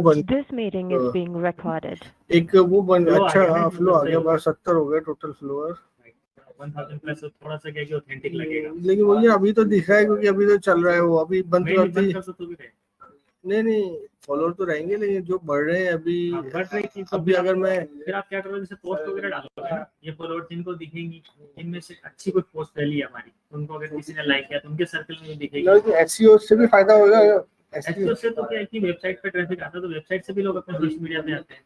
बन This meeting is being recorded. एक वो बन अच्छा फ्लो आ गया, बस 70 हो गया टोटल फ्लोअर 1000 प्लस थोड़ा सा क्या कि ऑथेंटिक लगेगा, लेकिन वही अभी तो दिख रहा है क्योंकि अभी तो चल रहा है वो, अभी बंद नहीं करती कर सकते तो भी रहे। नहीं फॉलोअर तो रहेंगे, लेकिन जो बढ़ रहे हैं अभी बढ़ रही थी तो अभी अगर मैं फिर आप क्या करोगे, जैसे पोस्ट वगैरह डालोगे ना, ये फॉलोअर जिनको दिखेंगी, इनमें से अच्छी कोई पोस्ट डाली है हमारी, उनको अगर किसी ने लाइक किया तो उनके सर्कल में दिखेगी। एसईओ से भी फायदा होगा। एसईओ से तो क्या है कि वेबसाइट पे ट्रैफिक आता है, तो वेबसाइट से भी लोग अपने सोशल मीडिया पे आते हैं,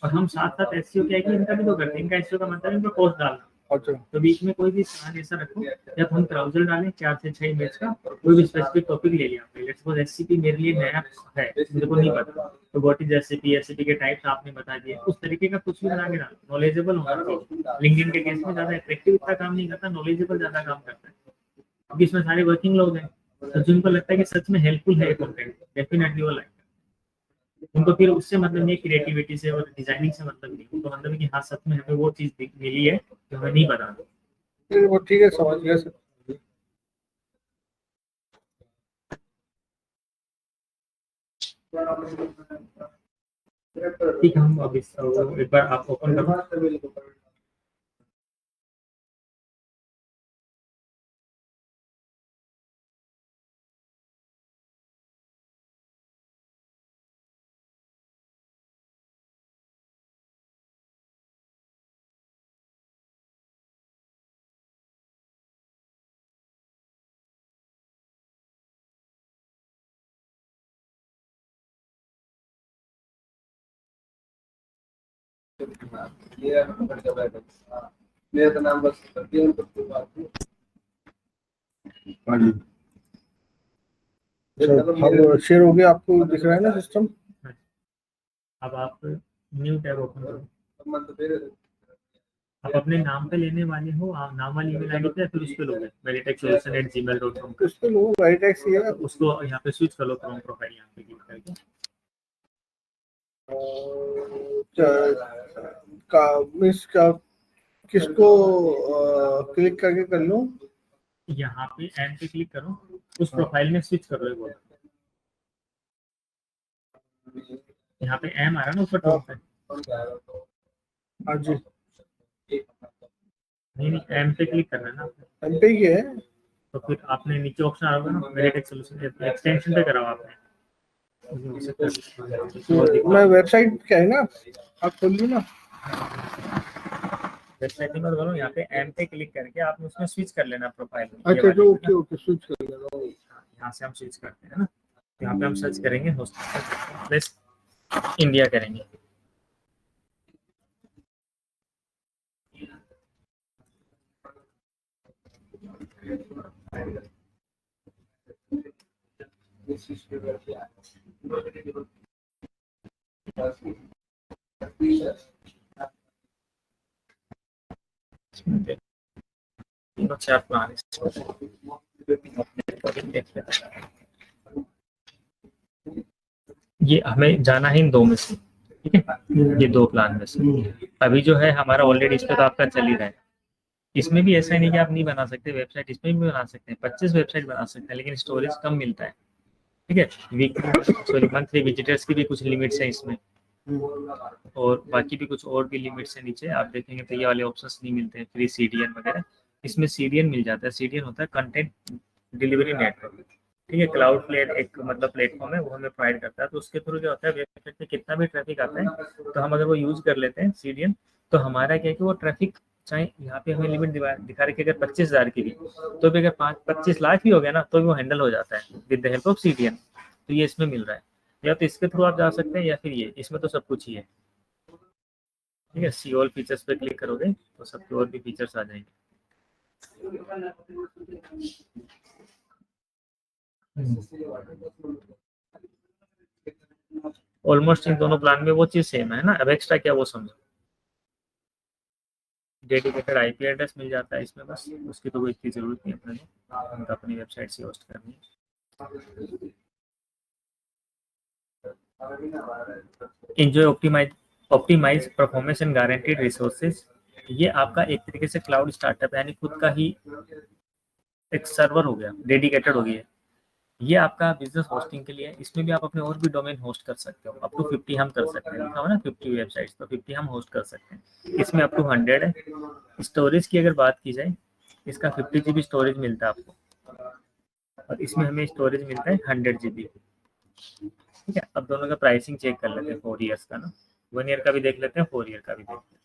और हम साथ साथ एसईओ क्या है कि इनका भी तो करते हैं। इनका एसईओ का मतलब इनको पोस्ट डालना, तो बीच में कोई भी स्थान ऐसा रखो जब हम ब्राउजर डालें 4 से 6 इमेज का, कोई भी स्पेसिफिक टॉपिक ले लिया आपने, लेट्स सपोज एससीपी मेरे लिए नया है, मुझे को नहीं पता, तो व्हाट इज एससीपी, एससीपी के टाइप्स आपने बता दिए, उस तरीके का कुछ भी बना के डालो, नॉलेजेबल होना चाहिए। लिंक्डइन के केस में ज्यादा अट्रैक्टिव इतना काम नहीं करता, नॉलेजेबल ज्यादा काम करता है, क्योंकि इसमें सारे वर्किंग लोग हैं, तो जिनको लगता है कि सच में हेल्पफुल है कंटेंट, डेफिनेटली वो लाइक, उनको फिर उससे मतलब नहीं, क्रिएटिविटी से और डिजाइनिंग से मतलब नहीं, उनको मतलब है कि हाँ सच में हमें वो चीज मिली है जो हमें नहीं पता। वो ठीक है, समझ गया सर। ठीक है, हम अभी एक बार आप ओपन करो। मेरा तो नाम बस शेयर हो गया, आपको दिख रहा है ना सिस्टम। अब आप न्यू टैब ओपन करो, आप अपने नाम पे लेने वाले हो, आप नाम वाली ईमेल आईडी पे, फिर उस पे लोगे veritechsolution@gmail.com उस पे लो, वेरिटेक्स ही है, उसको यहाँ पे स्विच कर लो, क्रोम प्रोफाइल यहाँ पे क्लिक करके का किसको क्लिक करके कर लूं, यहाँ पे एंड पे क्लिक करो, उस प्रोफाइल में स्विच कर लो, एक बार यहाँ पे एम आ रहा है ना ऊपर टॉप पे, हाँ जी, नहीं एम पे क्लिक करना है ना, एम पे ही है, तो फिर आपने नीचे ऑप्शन आ होगा ना वेरिटेक्स सॉल्यूशन, एक्सटेंशन पे कराओ आपने, मैं वेबसाइट क्या है ना, आप खोल ली ना, वेबसाइट में करो, यहाँ पे एम पे क्लिक करके आपने उसमें स्विच कर लेना प्रोफाइल में। अच्छा तो ओके स्विच कर लेना, यहाँ से हम स्विच करते हैं ना, यहाँ पे हम सर्च करेंगे हॉस्पिटल प्लस इंडिया करेंगे, चार प्लान ये हमें जाना है इन दो में से, ठीक है, ये दो प्लान में से अभी जो है हमारा ऑलरेडी इस पे तो आपका चल ही रहा है, इसमें भी ऐसा नहीं कि आप नहीं बना सकते वेबसाइट, इसमें भी बना सकते हैं, 25 वेबसाइट बना सकते हैं, लेकिन स्टोरेज कम मिलता है, ठीक है, वीकली मंथली विजिटर्स की भी कुछ लिमिट्स हैं इसमें, और बाकी भी कुछ और भी लिमिट्स हैं, नीचे आप देखेंगे तो ये वाले ऑप्शंस नहीं मिलते हैं, फ्री सीडीएन वगैरह, इसमें सीडीएन मिल जाता है, सीडीएन होता है कंटेंट डिलीवरी नेटवर्क, ठीक है, क्लाउड प्लेट एक मतलब प्लेटफॉर्म है, वो हमें प्रोवाइड करता है, तो उसके थ्रू क्या होता है वेबसाइट पे कितना भी ट्रैफिक आता है, तो हम अगर वो यूज कर लेते हैं सीडीएन, तो हमारा क्या है कि वो ट्रैफिक चाहे यहाँ पे हमें लिमिट दिखा रखी है अगर 25,000 की भी, तो भी अगर 25 लाख भी हो गया ना, तो भी वो हैंडल हो जाता है with the help of CDN, तो ये इसमें मिल रहा है, या तो इसके थ्रू आप जा सकते हैं, या फिर ये इसमें तो सब कुछ ही है, ठीक है, सी ऑल फीचर्स पे क्लिक करोगे तो सबके और भी फीचर्स आ जाएंगे। ऑलमोस्ट इन दोनों प्लान में वो चीज सेम है ना, अब एक्स्ट्रा क्या वो समझो, डेडिकेटेड आईपी एड्रेस मिल जाता है इसमें, बस उसकी तो कोई इतनी जरूरत नहीं अपने को, अपनी वेबसाइट से होस्ट करनी है। Enjoy optimize performance and guaranteed resources, ये आपका एक तरीके से क्लाउड स्टार्टअप यानी खुद का ही एक सर्वर हो गया, डेडिकेटेड हो गया, ये आपका बिजनेस होस्टिंग के लिए है। इसमें भी आप अपने और भी डोमेन होस्ट कर सकते हो। अप टू 50 हम कर सकते हैं, लिखा हुआ ना 50 वेबसाइट्स, तो 50 हम होस्ट कर सकते हैं। इसमें अप टू 100 है। स्टोरेज की अगर बात की जाए, इसका 50 GB स्टोरेज मिलता है आपको, और इसमें हमें स्टोरेज मिलता है 100 GB। ठीक है, अब दोनों का प्राइसिंग चेक कर लेते हैं, 4 ईयर्स का ना, 1 ईयर का भी देख लेते हैं, 4 ईयर का भी देख लेते हैं।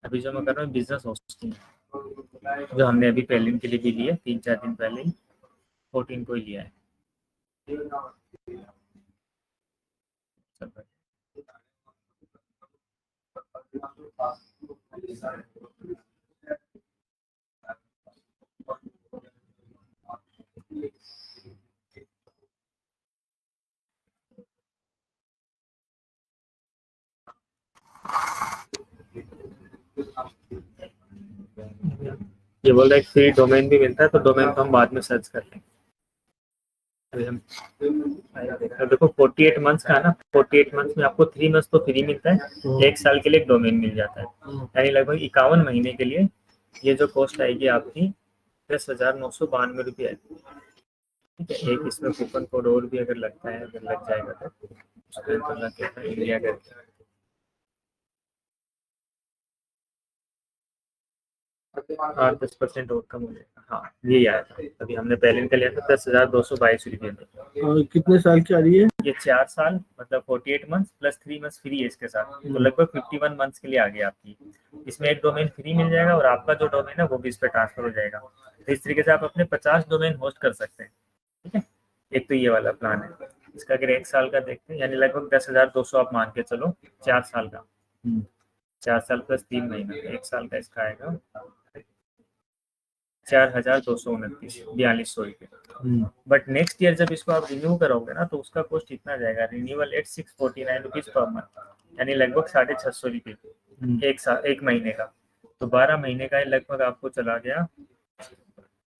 अभी जो मैं कर रहा हूँ बिजनेस होस्टिंग, जो हमने अभी पहले के लिए भी लिया, 3-4 दिन पहले ही 14 को ही लिया है। ये बोल रहा है फ्री डोमेन भी मिलता है, तो डोमेन को हम बाद में सर्च कर लेंगे। अभी हम तो देखो 48 मंथ्स का है ना, 48 मंथ्स में आपको 3 मंथ्स तो फ्री मिलता है, 1 साल के लिए एक डोमेन मिल जाता है, यानी लगभग 51 महीने के लिए ये जो कॉस्ट आएगी आपकी 10,992 रुपये। ठीक है, एक इसमें कूपन कोड और भी अगर लगता है, अगर लग जाएगा तो इंडिया करके 8-10% और कम हो जाएगा। हाँ, यही आया था अभी हमने पहले का लिया था 10,222 रुपये में। और कितने साल की आ रही है? ये 4 साल मतलब 48 मंथ्स प्लस 3 मंथ्स फ्री है इसके साथ, तो लगभग 51 मंथ्स के लिए आ गया आपकी। इसमें एक डोमेन फ्री मिल जाएगा और आपका जो डोमेन है वो भी इस पर ट्रांसफर हो जाएगा। तो इस तरीके से आप अपने 50 डोमेन होस्ट कर सकते हैं। ठीक है, एक तो ये वाला प्लान है। इसका अगर 1 साल का देखते हैं, यानी लगभग 10,200 आप मान के चलो 4 साल का। 4 साल प्लस 3 महीना, 1 साल का इसका आएगा 4,229, 4200 रुपये। बट नेक्स्ट ईयर जब इसको आप रिन्यू करोगे ना, तो उसका कॉस्ट इतना जाएगा, renewal at 649 rupees per month, यानी लगभग 650 रुपये एक साल, 1 महीने का। तो 12 महीने का लगभग आपको चला गया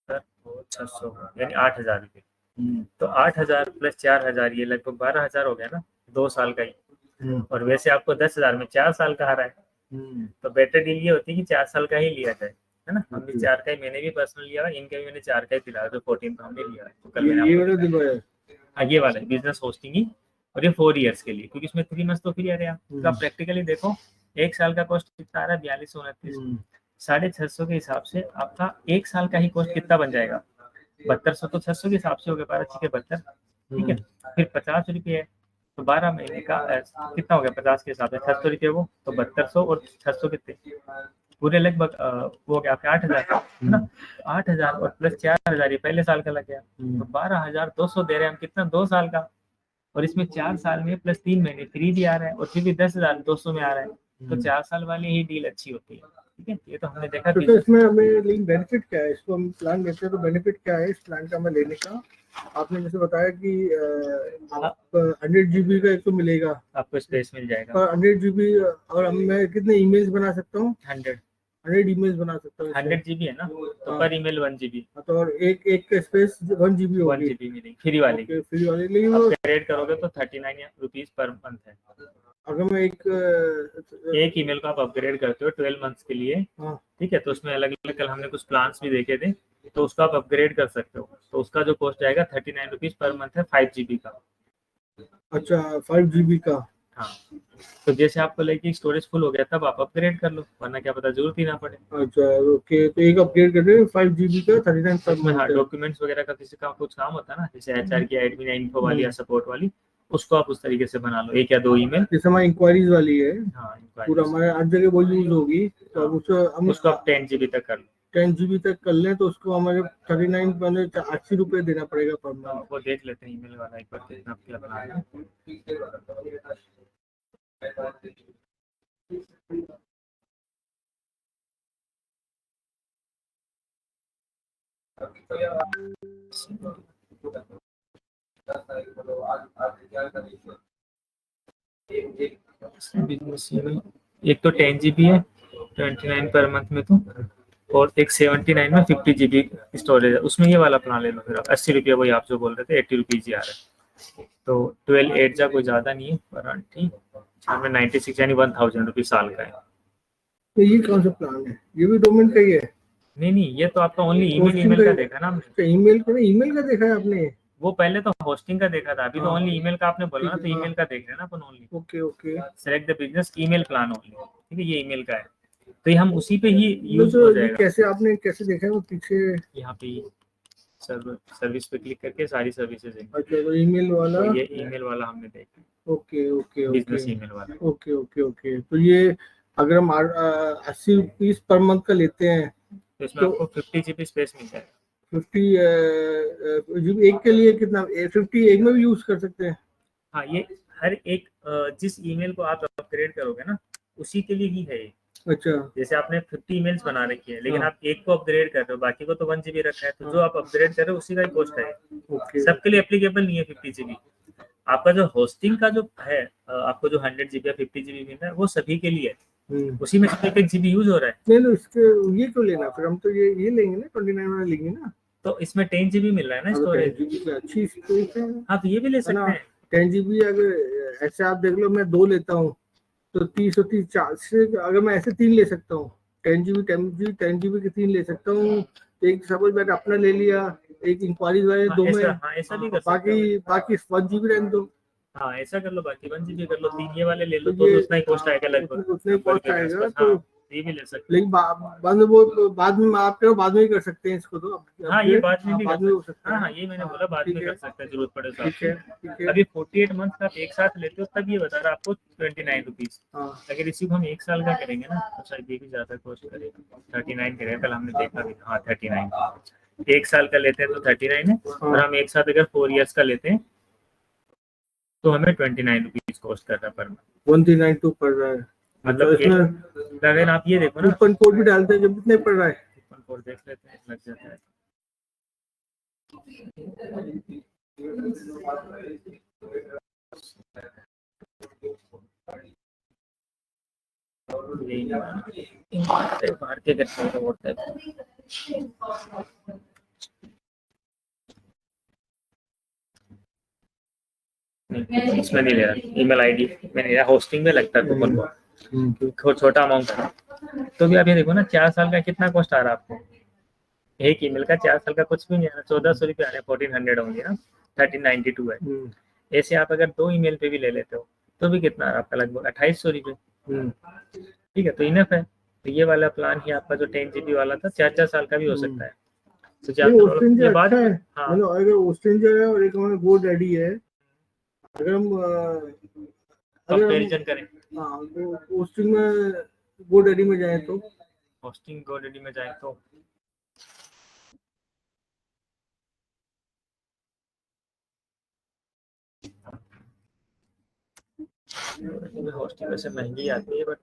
600, यानी 8,000 रुपये। तो 8,000 प्लस 4,000, ये लगभग 12,000 हो गया ना, 2 साल का ही। और वैसे आपको 10,000 में 4 साल का आ रहा है, तो बेटर डील ये होती है कि 4 साल का ही लिया जाए, है ना। हमने 4 का ही, मैंने भी पर्सनल लिया है, इनका भी मैंने 4 का ही फिलहाल, तो 14 का हमने लिया है। तो कल मैंने ये वाला है बिजनेस होस्टिंग ही, और ये 4 ईयर्स के लिए, क्योंकि इसमें 3 मंथ तो फ्री आ रहा है। तो आप प्रैक्टिकली देखो, 1 साल का कॉस्ट कितना आ रहा है, 4229, 650 के हिसाब से आपका 1 साल का ही कॉस्ट कितना बन जाएगा, 7200। तो 600 के हिसाब से हो गया 12×6 = 72। ठीक है, फिर 50 रुपये है, तो 12 महीने का कितना हो गया 50 के हिसाब से 600 रुपये, वो तो 7200 और 600 कितने पूरे लगभग वो हो गया आपके 8,000 है ना। 8,000 और प्लस 4,000 ये पहले साल का लग गया, तो 12,200 दे रहे हैं हम, कितना 2 साल का। और इसमें 4 साल में प्लस 3 महीने फ्री भी आ रहा है, और फिर भी 10,200 में आ रहा है। तो 4 साल वाली ही डील अच्छी होती है। ठीक है, ये तो हमने देखा। तो इसमें हमें लेकिन बेनिफिट क्या है, इसको हम प्लान लेते हैं तो बेनिफिट क्या है इस प्लान का हमें लेने का? आपने जैसे बताया कि आप 100 GB का एक तो मिलेगा, आपको स्पेस मिल जाएगा, पर 100 GB, और मैं कितने ईमेल्स बना सकता हूँ? 100 ईमेल्स बना सकता हूँ। 100 GB है ना, तो पर ईमेल 1 GB। तो और एक का स्पेस 1 GB होगी, 1 GB मिलेगी फ्री वाली। फ्री वाली लेकिन अपग्रेड करोगे तो 39 रुपीज पर मंथ है। अगर मैं एक ईमेल को आप अपग्रेड करते हो 12 मंथ्स के लिए, ठीक है, तो उसमें अलग अलग कल हमने कुछ प्लान्स भी देखे थे, तो उसको आप अपग्रेड कर सकते हो। तो उसका जो कॉस्ट आएगा 39 रुपीज पर मंथ है, 5 GB का। अच्छा, 5 GB का। हाँ, तो जैसे आपको लगे स्टोरेज फुल हो गया तब आप अपग्रेड कर लो, वरना क्या पता जरूरत ही ना पड़े। अच्छा ओके, तो एक अपग्रेड कर रहे 5 GB का 39 पर में। हाँ, डॉक्यूमेंट्स वगैरह का किसी का कुछ काम होता है ना, जैसे HR की एडमिन इन्फो वाली या सपोर्ट वाली, उसको आप उस तरीके से बना लो, 1 या 2 ईमेल। जैसे हमारी इंक्वायरीज वाली है, हाँ, पूरा हमारे हर जगह वो यूज होगी, तो उसको आप 10 GB तक कर लो। 10 GB तक कर लें तो उसको हमारे 39 पहले 80 रुपये देना पड़ेगा पर मंथ। वो देख लेते हैं ईमेल वाला एक बार कितना क्या बना है। एक तो 10 GB है 29 पर मंथ में, तो और एक 79 में 50 GB स्टोरेज है, उसमें ये वाला प्लान ले लो फिर आप। 80 रुपये, वही आप जो बोल रहे थे 80 रुपीज ही आ रहा है। तो 12/8 कोई ज़्यादा नहीं है, पर 96 यानी 1,000 रुपये साल का है। तो ये कौन सा प्लान है? ये भी डोमेन का ही है? नहीं, ये तो आपका ओनली Hosting ईमेल का का ही- देखा ना हमने। अच्छा, ईमेल का देखा है आपने? वो पहले तो होस्टिंग का देखा था, अभी तो हाँ, ओनली ईमेल का आपने बोला ना, ठीक तो है, ईमेल हाँ। का देख रहे हैं ना अपन only. Okay okay. Select the business email plan only, ठीक है, ये ईमेल का है, तो ये हम उसी पे ही ये यूज तो हो ये जाएगा। कैसे आपने कैसे देखा है वो पीछे? यहाँ पे सर्विस पे क्लिक करके सारी सर्विसेज हैं, अच्छा, तो ईमेल वाला। तो ये ईमेल वाला हमने देखा, okay okay okay business email वाला। Okay okay okay. तो ये अगर हम 80 रुपीज पर मंथ का लेते हैं तो इसमें तो आपको 50 GB स्पेस मिल जाएगा। 50 जीबी एक के लिए कितना? 50 एक में भी यूज कर सकते हैं? हाँ, ये हर एक जिस ईमेल को आप अपग्रेड करोगे ना, उसी के लिए ही है ये। अच्छा। जैसे आपने 50 ईमेल्स बना रखी है, लेकिन हाँ। आप एक को अपग्रेड कर रहे हो, बाकी को तो 1 GB रखा है, तो हाँ। जो आप अपग्रेड कर रहे हो उसी का ही कॉस्ट है। ओके। सबके लिए एप्लीकेबल नहीं है 50 GB। आपका जो होस्टिंग का जो है, आपको जो 100 GB या 50 GB मिल रहा है, वो सभी के लिए है, उसी में सिर्फ 1 GB यूज हो रहा है। नहीं नहीं, इसके ये क्यों लेना? फिर हम तो ये लेंगे ना, 29 वाला लेंगे ना। तो इसमें 10 GB मिल रहा है ना अब 10 स्टोरेज। जीबी की अच्छी स्पेस है। आप ये भी ले है ना? सकते हैं। 10 जीबी अगर ऐसे आप देख लो, मैं 2 लेता हूँ तो 30 40 से, अगर मैं ऐसे 3 ले सकता हूँ, 10 जीबी के 3 ले सकता हूँ। एक सपोज मैंने अपना ले लिया, एक इंक्वायरी वाले हाँ, 2 में, ऐसा भी कर सकते हो। बाकी 1 जीबी रहने दो। हाँ, ऐसा कर लो, बाकी 1 GB कर लो, 3 ये वाले ले लो, तो तो ये उतना ही कॉस्ट आएगा लगभग, उतना ही 90 कॉस्ट रुपये के आएगा। आसपास। तो हाँ, ये भी ले सकते लेकिन बाद में वो बाद में आप करो, बाद में ही कर सकते हैं इसको तो। हैं। हाँ, ये बाद में भी बाद कर में हो सकते सकता हैं। है। हाँ, ये मैंने बोला बाद ठीक में है, कर सकते हैं, जरूरत पड़े तो ठीक है, आपको। ठीक है। अभी 48 मंथ का आप एक साथ लेते हो, तब ये बता रहा आपको 29 रुपीज। हाँ। अगर इसी को हम एक साल का करेंगे ना, तो शायद ये भी ज्यादा कॉस्ट करेगा। 39 करेगा, कल हमने देखा भी, हाँ 39। एक साल का लेते हैं तो 39 है, और हम एक साथ अगर 4 इयर्स का लेते हैं तो हमें 29 रुपीज कॉस्ट कर रहा है पर मंथ। 1392 पड़ रहा है। मतलब इसमें अगर आप ये देखो ना, कूपन कोड भी डालते हैं, जब कितने पड़ रहा है? कूपन कोड देख लेते हैं, लग जाता है। भारतीय करते हैं व्हाट्सएप, इसमें नहीं ले रहा, ईमेल आईडी में नहीं रहा, होस्टिंग में लगता है कूपन कोड, क्योंकि छोटा अमाउंट है। तो भी आप ये देखो ना, 4 साल का कितना कॉस्ट आ रहा है आपको, एक ईमेल का 4 साल का कुछ भी नहीं आ रहा, 1400 रुपये आ रहे हैं, 1400 होंगे ना, 1392 है। ऐसे आप अगर 2 ईमेल पे भी ले लेते हो तो भी कितना आ रहा है आपका, लगभग 2800 रुपये। ठीक है, तो इनफ है। तो ये वाला प्लान ही आपका जो 10 GB वाला था, 4 साल का भी हो सकता है। तो 4 साल वाला ये बाद, अच्छा है। हाँ मतलब अगर ओस्ट्रेंजर है और एक हमारा गो डैडी है, अगर हम कंपैरिजन करें, हाँ, तो होस्टिंग में गो डैडी में जाए तो होस्टिंग गोडडी में जाए तो होस्टिंग वैसे महंगी आती है, but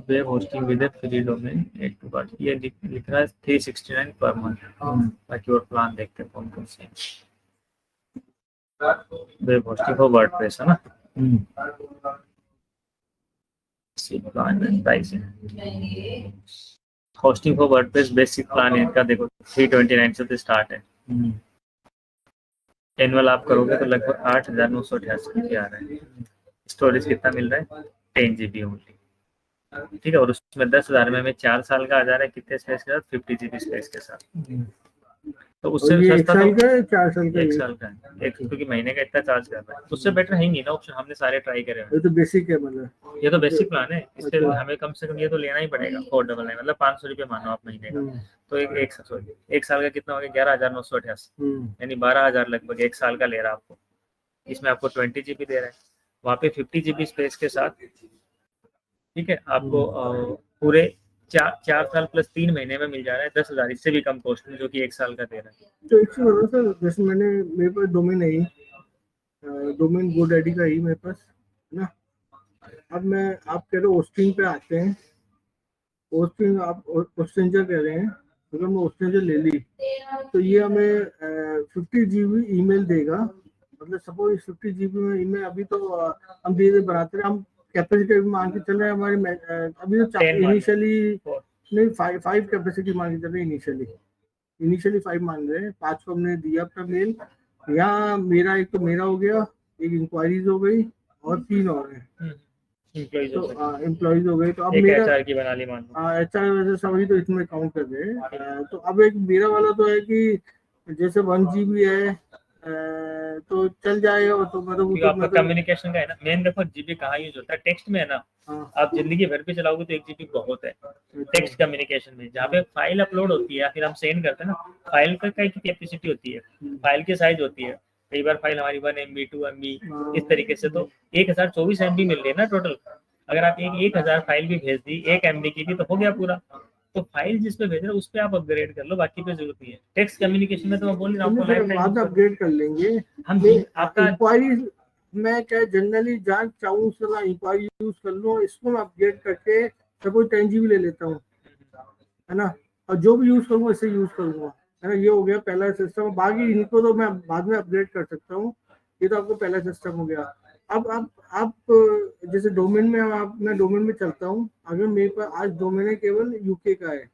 web hosting with free domain 8 to 1, ये लिख रहा है 369 पर मंथ। बाकी और प्लान देखते हैं कौन कौन से। वेब होस्टिंग फॉर वर्डप्रेस है ना, plan pricing, hosting for WordPress basic plan है इनका, देखो 329 से स्टार्ट है। एनुअल आप करोगे तो लगभग 8,988 रुपये आ रहा है। स्टोरेज कितना मिल रहा है? 10 GB ओनली, ठीक है, और उसमें 10,000 में हमें 4 साल का आ जा रहा है, कितने स्पेस के साथ? 50 GB स्पेस के साथ। तो उससे ये सस्ता 1 साल तो का है, 4 साल का? 1 साल का है, एक क्योंकि महीने का इतना चार्ज कर रहा है, उससे बेटर है ही नहीं ना ऑप्शन, हमने सारे ट्राई करे हैं। ये तो बेसिक है मतलब। ये तो बेसिक प्लान है, इससे हमें कम से कम ये तो लेना ही पड़ेगा 499, मतलब 500 रुपये मानो आप महीने का। तो एक साल का कितना हो गया? 11,988, यानी 12,000 लगभग एक साल का ले रहा है आपको। इसमें आपको 20 GB दे रहा है, वहाँ पे 50 GB स्पेस के साथ, ठीक है, आपको पूरे 4 साल प्लस 3 महीने में मिल जा रहा है 10,000, इससे भी कम कॉस्ट में, जो कि 1 साल का दे रहा है। तो एक चीज बताओ सर, जैसे मेरे पास डोमेन है, डोमेन गो डैडी का ही मेरे पास है ना। अब आप कह रहे हो होस्टिंग पे आते हैं, होस्टिंग आप होस्टिंजर कह रहे हैं, अगर मैं होस्टिंजर ले ली तो ये हमें 50 GB ईमेल देगा। मतलब सपोज 50 GB में ईमेल, अभी तो हम धीरे धीरे बढ़ाते रहे, हम कैपेसिटी मान के चल रहे हैं हमारे, अभी तो इनिशियली नहीं 5 कैपेसिटी मान के चल रहे हैं इनिशियली, इनिशियली 5 मांग रहे हैं, 5 को हमने दिया अपना मेल। यहाँ मेरा एक तो मेरा हो गया, एक इंक्वायरीज हो गई और 3 और हैं। एम्प्लॉइज तो एम्प्लॉइज हो गए। तो अब एक मेरा एचआर की बना ली मान लो। एचआर वैसे सभी तो इसमें काउंट कर रहे हैं। तो अब एक मेरा वाला तो है कि जैसे 1 GB है, तो चल जाएगा वो तो मतलब क्योंकि आपका कम्युनिकेशन का है ना मेन। देखो जीबी कहाँ यूज होता है, टेक्स्ट में है ना। हाँ, आप जिंदगी भर पे चलाओगे तो 1 जीबी बहुत है टेक्स्ट कम्युनिकेशन में। जहाँ पे फाइल अपलोड होती है या फिर हम सेंड करते हैं ना, फाइल का की कैपेसिटी होती है, फाइल की साइज होती है। कई बार फाइल हमारी 1 MB 2 MB इस तरीके से, तो 1024 MB मिल रही है ना टोटल। अगर आप 1000 फाइल भी भेज दी 1 MB की भी तो हो गया पूरा। तो फाइल जिस पे भेज रहे हो उस पे आप अपग्रेड कर लो, बाकी पे जरूरत नहीं है। टेक्स्ट कम्युनिकेशन में तो मैं बोल रहा हूँ आपको लाइफ बाद अपग्रेड कर लेंगे हम। आपका इंक्वायरी मैं क्या जनरली जहाँ चाहूँ उसका इंक्वायरी यूज कर लूँ, इसको मैं अपग्रेड करके सपोज 10 GB ले लेता हूँ, है ना, और जो भी यूज करूँगा इसे यूज करूँगा, है ना। ये हो गया पहला सिस्टम। बाकी इनको तो मैं बाद में अपग्रेड कर सकता हूँ। ये तो आपको पहला सिस्टम हो गया। अब आप जैसे डोमेन में मैं डोमेन में चलता हूँ। अगर मेरे पास आज डोमेन केवल यूके का है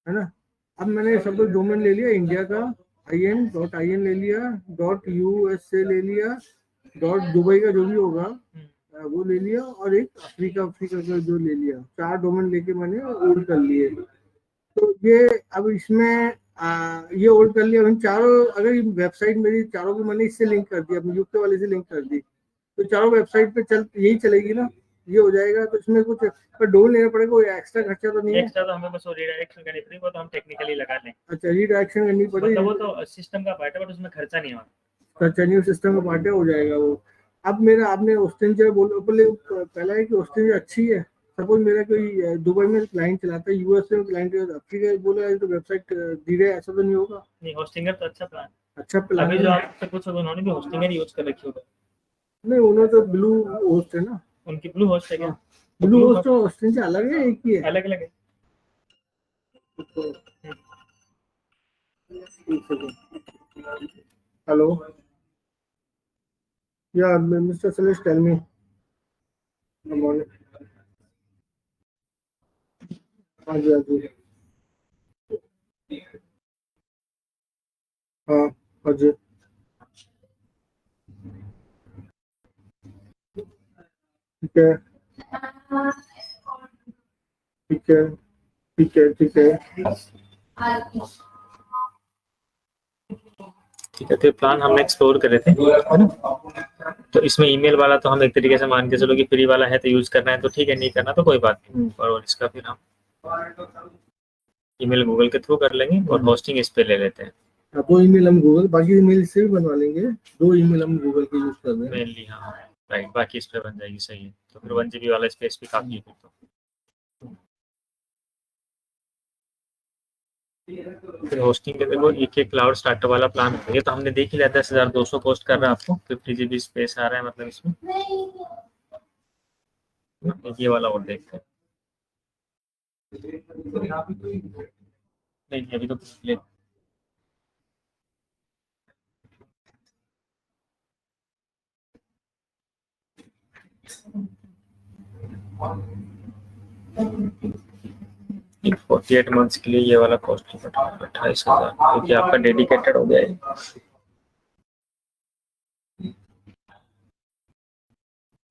ना। अब मैंने सब डोमेन ले लिया इंडिया का, IN.IN ले लिया, .USA ले लिया, .दुबई का जो भी होगा वो ले लिया, और एक अफ्रीका का जो ले लिया। 4 डोमेन लेके मैंने होल्ड कर लिए। तो ये अब इसमें ये होल्ड कर लिया। चारों अगर वेबसाइट मेरी चारों को मैंने इससे लिंक कर दिया, अपने यूके वाले से लिंक कर दी, तो चारों वेबसाइट पे यही चलेगी ना, ये हो जाएगा। तो इसमें कुछ पर डोल लेना पड़ेगा, कोई एक्स्ट्रा खर्चा तो नहीं है। एक्स्ट्रा तो हमें बस रीडायरेक्शन करनी पड़ेगी, वो तो हम टेक्निकली लगा लेंगे। अच्छा, रीडायरेक्शन करनी पड़ेगी, मतलब वो तो सिस्टम का पार्ट है बट उसमें खर्चा नहीं होगा। खर्चा नहीं, सिस्टम का पार्ट है, हो जाएगा वो। अब मेरा आपने ऑस्टिन जो पहला है कि ऑस्टिन अच्छी है। सपोज मेरा कोई दुबई में क्लाइंट चलाता है, US में क्लाइंट अफ्रीका बोला तो वेबसाइट धीरे, ऐसा तो नहीं होगा। नहीं, होस्टिंगर तो अच्छा प्लान। अच्छा प्लान अभी जो आपसे कुछ उन्होंने भी होस्टिंगर यूज कर रखी होगा। नहीं, उन्होंने तो ब्लू होस्ट है ना, उनकी ब्लू होस्ट है क्या? ब्लू होस्ट तो ऑस्टिन से अलग है, एक ही है, अलग अलग है। हेलो, या मिस्टर सलेश, टेल मी। हाँ जी, हाँ जी, हाँ, हाँ जी, ठीक है, ठीक है, ठीक है, ठीक है, ठीक है। तो प्लान हमने एक्सप्लोर करे थे, है ना। तो इसमें ईमेल वाला तो हम एक तरीके से मान के चलो कि फ्री वाला है, तो यूज करना है तो ठीक है, नहीं करना तो कोई बात नहीं। और इसका फिर हम ईमेल गूगल के थ्रू कर लेंगे और होस्टिंग इस पे ले लेते हैं। 2 ईमेल हम गूगल, बाकी ईमेल से भी बनवा लेंगे। 2 ईमेल हम गूगल के यूज कर रहे हैं मेनली, हाँ राइट, बाकी इस पे बन जाएगी। सही है, तो फिर 1 GB वाला स्पेस भी काफी है फिर तो। फिर होस्टिंग के देखो एक क्लाउड स्टार्टर वाला प्लान है, ये तो हमने देख ही लिया। 10,200 कॉस्ट कर रहा है आपको, 50 GB स्पेस आ रहा है मतलब इसमें। ये वाला और देखते हैं। नहीं अभी तो ले। इन 48 मंथ्स के लिए ये वाला कॉस्ट 28,000, क्योंकि आपका डेडिकेटेड हो गया है।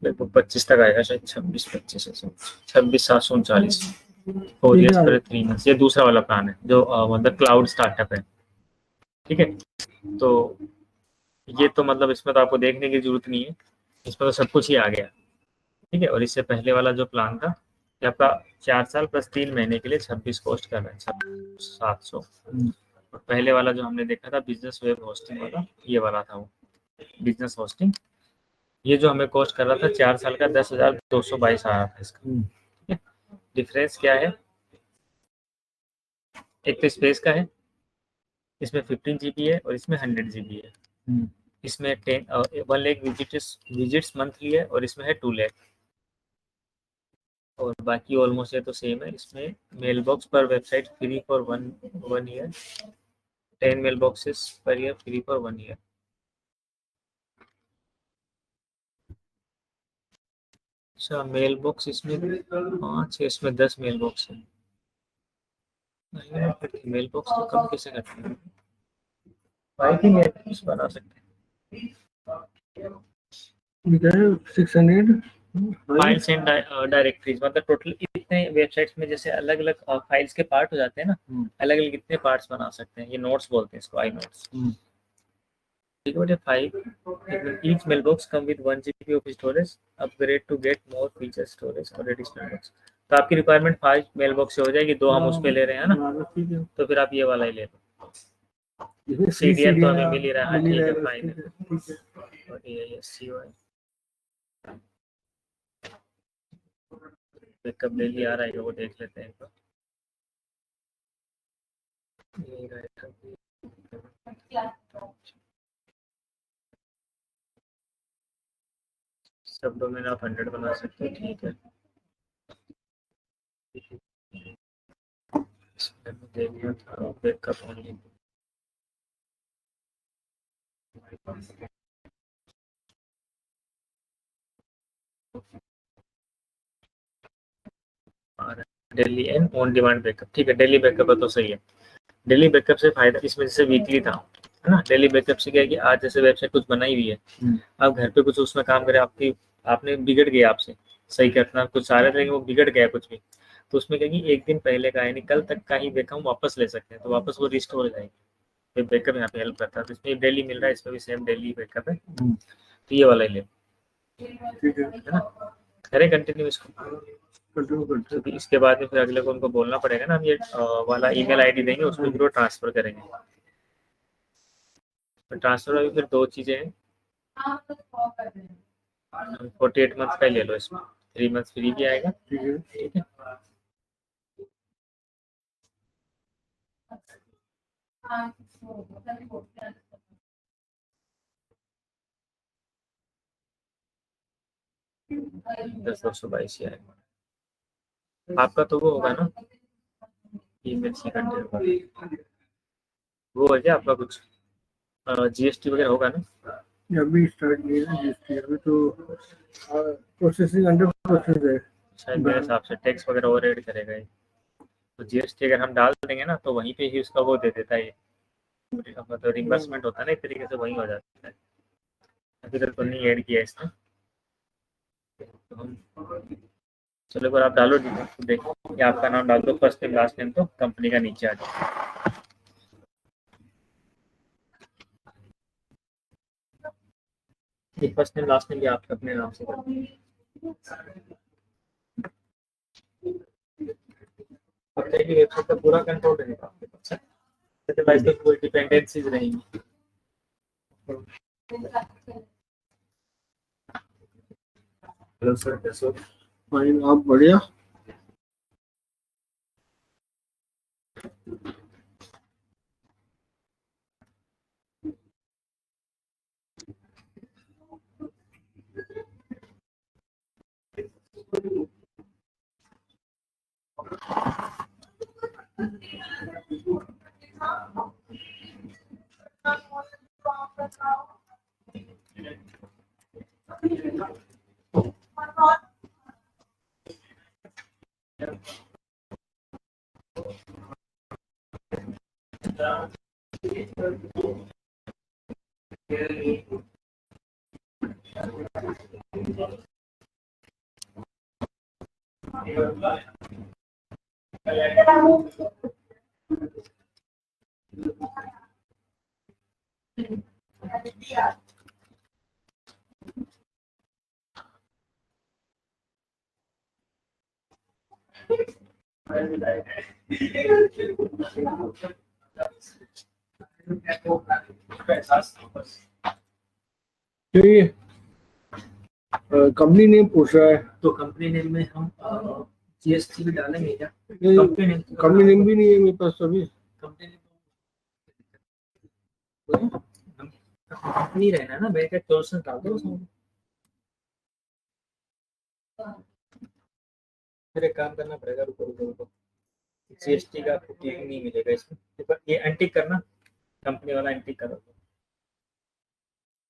देखो 25 तक आएगा शायद, 26 25 26,739 4 years पर 3 months। ये दूसरा वाला प्लान है जो मतलब क्लाउड स्टार्टअप है, ठीक है। तो ये तो मतलब इसमें तो आपको देखने की जरूरत नहीं है, इसमें तो सब कुछ ही आ गया, ठीक है। और इससे पहले वाला जो प्लान था कि आपका 4 साल प्लस 3 महीने के लिए 26 कॉस्ट कर रहा है, 700। और पहले वाला जो हमने देखा था बिजनेस वेब होस्टिंग वाला, ये वाला था वो बिजनेस होस्टिंग। ये जो हमें कॉस्ट कर रहा था 4 साल का 10,222 आ रहा था इसका। डिफरेंस क्या है? एक तो स्पेस का है, इसमें 15 GB है और इसमें 100 GB है। इसमें 1 लाख विजिट्स मंथली है और इसमें है 2 लाख। और बाकी ऑलमोस्ट है तो सेम है। इसमें mail box per website free for one year, 10 mail boxes per year free for 1 year. अच्छा, मेल बॉक्स इसमें 5 है, इसमें 10 मेल बॉक्स है। मेल बॉक्स तो कम कैसे करते हैं, फाइल ही मेल बॉक्स बना सकते हैं। इधर 600 फाइल्स एंड डायरेक्टरीज, मतलब टोटल इतने वेबसाइट्स में जैसे अलग अलग फाइल्स के पार्ट हो जाते हैं ना, अलग अलग इतने पार्ट्स बना सकते हैं। ये नोट्स बोलते हैं इसको, आई नोट्स। ठीक है, 5 each mailbox come with 1 GB of storage, upgrade to get more feature storage और redis mailbox। तो आपकी रिक्वायरमेंट 5 मेलबॉक्स से हो जाएगी, 2 हम उस पे ले रहे हैं ना, ठीक है। तो फिर आप ये वाला ही ले लो। इसमें CDN तो हमें मिल ही रहा है, मिल ही ठीक है, रहेगा, फाइन है। ठीक है। और ये COI बैकअप डेली आ रहा है, वो देख लेते हैं एक बार। ये सब डोमेन आप 100 बना सकते हैं, ठीक है। इसमें दे दिया था backup only. Daily and on demand backup, ठीक है, डेली बैकअप है तो सही है। डेली बैकअप से फायदा इसमें जैसे वीकली था, है ना, डेली बैकअप से क्या है कि आज जैसे वेबसाइट कुछ बनाई हुई है, आप घर पे कुछ उसमें काम करें, आपने बिगड़ गया, आपसे सही करना कुछ सारे थे, वो बिगड़ गया कुछ भी, तो उसमें क्या कि एक दिन पहले का यानी कल तक का ही बैकअप वापस ले सकते हैं, तो वापस वो रिस्टोर हो जाएगी। तो बैकअप यहाँ पे हेल्प करता है। तो इसमें डेली मिल रहा है, इसमें भी सेम डेली बैकअप है, तो ये वाला ही ले, ठीक है ना। करें कंटिन्यू इसको, कंटिन्यू करते तो इसके बाद में फिर अगले को उनको बोलना पड़ेगा ना, हम ये वाला ईमेल आईडी देंगे, उसको फिर ट्रांसफर करेंगे। तो ट्रांसफर में फिर 2 चीजें हैं, 48 मंथ का ले लो, इसमें 3 मंथ फ्री भी आएगा, ठीक है। ठीक है। दस 222 आएगा आपका, तो वो होगा ना ईमेल सी कंटेंट, वो है क्या आपका कुछ GST वगैरह होगा ना? अभी स्टार्ट किया है जीएसटी, अभी तो प्रोसेसिंग अंडर प्रोसेस है। शायद मेरे हिसाब से टैक्स वगैरह और ऐड करेगा ये, तो GST अगर हम डाल देंगे ना, तो वहीं पे ही उसका वो दे देता है ये, मतलब रिम्बर्समेंट होता है ना, एक तरीके से वहीं हो जाता है। अभी तक तो नहीं ऐड किया इसने, तो हम चलो एक बार आप डालो डिटेल, तो देखो ये आपका नाम डाल दो, फर्स्ट नेम लास्ट नेम, तो कंपनी का नीचे आ जाए। ये फर्स्ट नेम लास्ट नेम भी आप अपने नाम से कर दो। अब कहीं भी वेबसाइट का पूरा कंट्रोल रहेगा आपके पास, अदरवाइज तो कोई डिपेंडेंसीज रहेंगी। हेलो सर, कैसे हो? फाइन, आप बढ़िया। ये कंपनी नेम पूछ रहा है, तो कंपनी नेम में हम GST भी डालेंगे क्या? कंपनी नेम भी नहीं है मेरे पास अभी। कंपनी रहना है ना, बैंक का क्लोजन डाल दो उसमें। फिर एक काम करना पड़ेगा, रुको रुको रुको, GST का आपको टिक नहीं मिलेगा इसमें, ये अनटिक करना, कंपनी वाला अनटिक करो,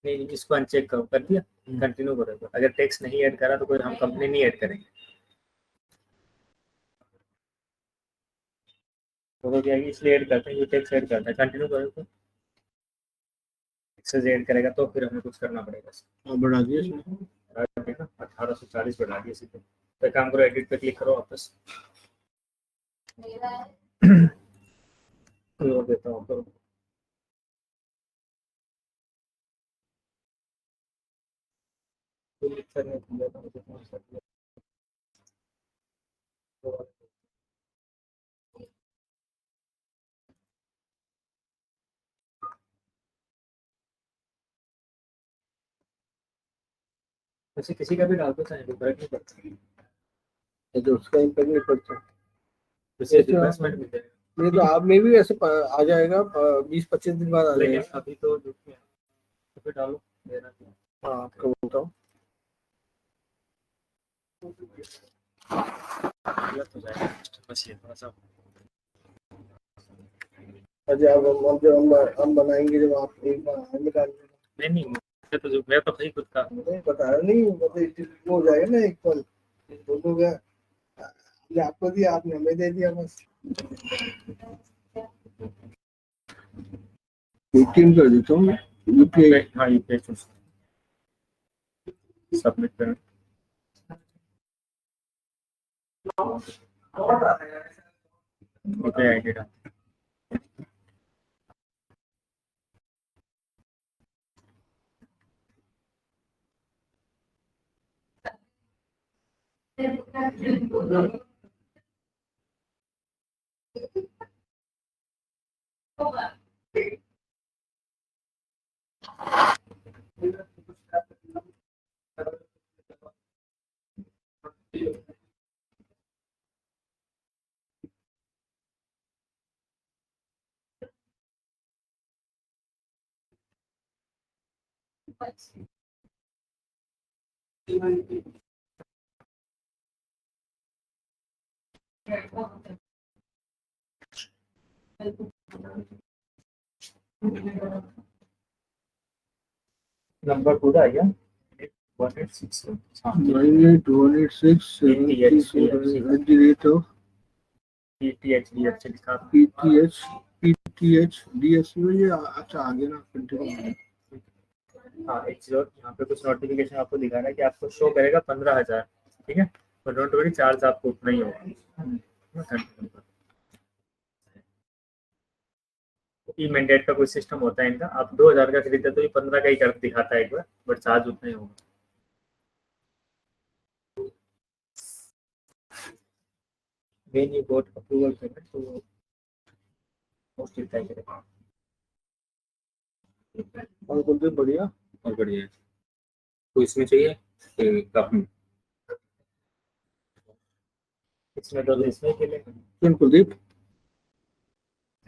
नहीं इसको अनचेक करो, कर दिया, कंटिन्यू करो। अगर टैक्स नहीं ऐड करा तो कोई हम कंपनी नहीं ऐड करेंगे। फोटो क्या है कि इसलिए ऐड करते हैं, ये टेक्स्ट ऐड करता है। कंटिन्यू करो तो एक्सेस ऐड करेगा तो फिर हमें कुछ करना पड़ेगा। हाँ, बढ़ा दिया इसने। बढ़ा दिया ना, 1840 बढ़ा दिया सीधे। तो एक काम करो, एडिट पे क्लिक करो वापस। कोई और देता हूँ आपको। सर ने दिया था मुझे, कौन सा दिया? वैसे किसी का भी डाल दो, चाहे फर्क नहीं पड़ता। ये तो उसका इम्पैक्ट नहीं पड़ता। जैसे अच्छा। रिप्लेसमेंट मिल जाएगा। नहीं तो आप में भी ऐसे आ जाएगा, 20-25 दिन बाद आ लेकिन जाएगा। अभी तो जो है, तो फिर डालो मेरा। हाँ, आपको बताओ। गलत हो जाएगा बस, ये थोड़ा सा। अच्छा, अब जब हम बनाएंगे, जब आप एक बार हमें डाल देना। नहीं मैं तो जो मैं तो भाई खुद का नहीं बताया नहीं, मतलब इतना हो जाएगा ना, एक पल दोनों का। ये आपको दिया, आपने हमें दे दिया बस। पेटीएम कर देता हूँ मैं, यूपीआई। हाँ यूपीआई सबमिट करें। यूपीआई आईडी डाल। नंबर पूरा आ गया 186। हाँ 981867 PTHDFC लिखा। PTHDFC में ये अच्छा आ गया ना, कंटिन्यू। हाँ एक चीज और, यहाँ पे कुछ नोटिफिकेशन आपको दिखा रहा है कि आपको शो करेगा 15,000, ठीक है। पर डोंट वरी, चार्ज आपको उतना ही होगा। ई मैंडेट का कोई सिस्टम होता है इनका, आप 2,000 का खरीदते तो ये 15 का ही कर दिखाता है एक बार, बट चार्ज उतना ही होगा। When you got approval payment, तो मोस्ट रिप्लाई करेगा। और बोलते बढ़िया। और बढ़िया है। तो इसमें चाहिए कप, इसमें तो इसमें के लिए। सुन कुलदीप,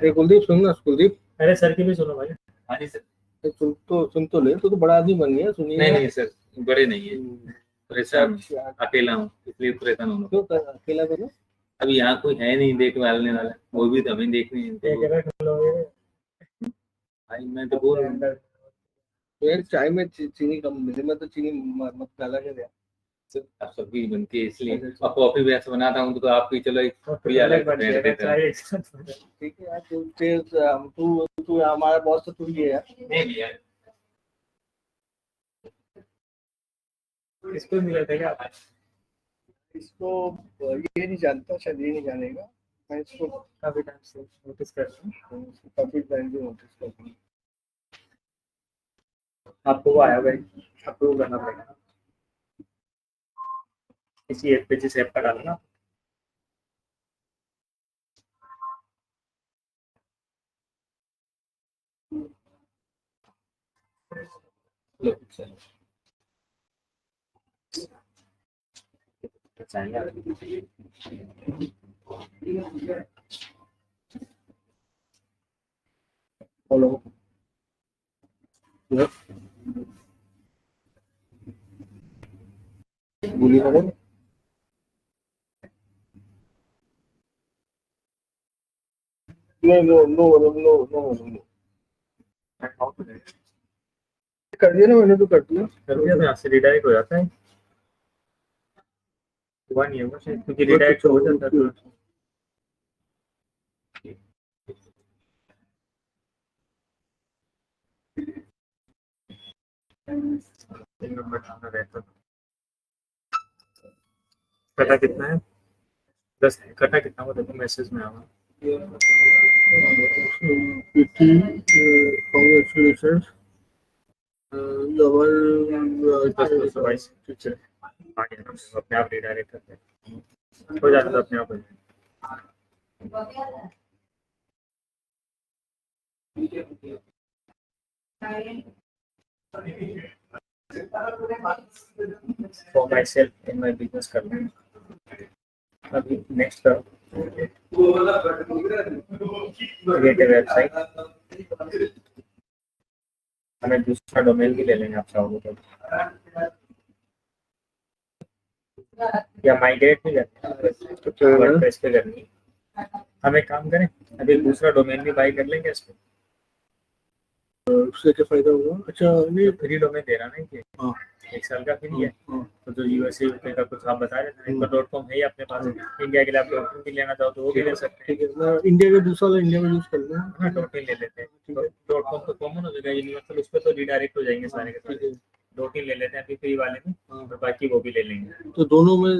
कुलदीप सुन ना, कुलदीप। अरे सर की भी सुनो भाई। हाँ जी सर। सुन तो ले, तो बड़ा आदमी बन गया, सुनिए। नहीं सर, बड़े नहीं है, परेशान अकेला हूँ इसलिए परेशान हूँ। क्यों अकेला बनो? अभी यहाँ कोई है नहीं देखने वाला, वो भी तो हमें देखनी है। भाई मैं तो बोल रहा हूँ चाय में चीनी कम मिले, मैं तो चीनी मत डाला के दिया। आप सबकी बनती है इसलिए, और कॉफी भी ऐसा बनाता हूँ तो आपकी चलो एक बढ़िया अलग रेट देता है। ठीक है यार, तू हमारा बॉस तो तू ही है यार। नहीं यार, इसको मिला था क्या? इसको ये नहीं जानता, शायद ये नहीं जानेगा। मैं इसको काफी टाइम से नोटिस कर रहा हूँ। काफी टाइम से नोटिस कर रहा हूँ। आपको वो आया भाई, अप्रूव करना पड़ेगा इसी ऐप पे, जिस ऐप का डालना। हेलो बोलिए मैडम। नो कर दिया ना मैंने, तो कर दिया। यहाँ से रिडायरेक्ट हो जाता है, हुआ नहीं होगा शायद, क्योंकि रिडायरेक्ट हो जाता है। पिन नंबर डालना रहता। कटा कितना है? 10 कटा कितना वो देखो मैसेज में आवा। Congratulations. Double. ठीक है, आगे हम अपने आप रिडायरेक्ट करते हैं, हो जाता है अपने आप। For myself in my business करना है। अभी नेक्स्ट करो, क्रिएट वेबसाइट। हमें दूसरा डोमेन भी ले लेंगे आप चाहोगे तो, या माइग्रेट भी करना है वर्डप्रेस पे करनी है। हम एक काम करें, अभी दूसरा डोमेन भी बाई कर लेंगे इसको, उससे क्या फायदा होगा? अच्छा नहीं, फ्री डोमेन दे रहा ना ये, हाँ 1 साल का फ्री है। तो जो यूएसए यूके का कुछ आप बता रहे थे, .com है ही अपने पास। इंडिया के लिए आप .com भी लेना चाहो तो वो भी ले सकते हैं। ठीक है, मैं इंडिया का दूसरा वाला इंडिया में यूज कर लूँ। हाँ .in ले लेते हैं, .com तो कॉमन हो जाएगा यूनिवर्सल, उस पर तो रिडायरेक्ट हो जाएंगे सारे के सारे। .in ले लेते हैं अभी फ्री वाले में, और बाकी वो भी ले लेंगे। तो दोनों में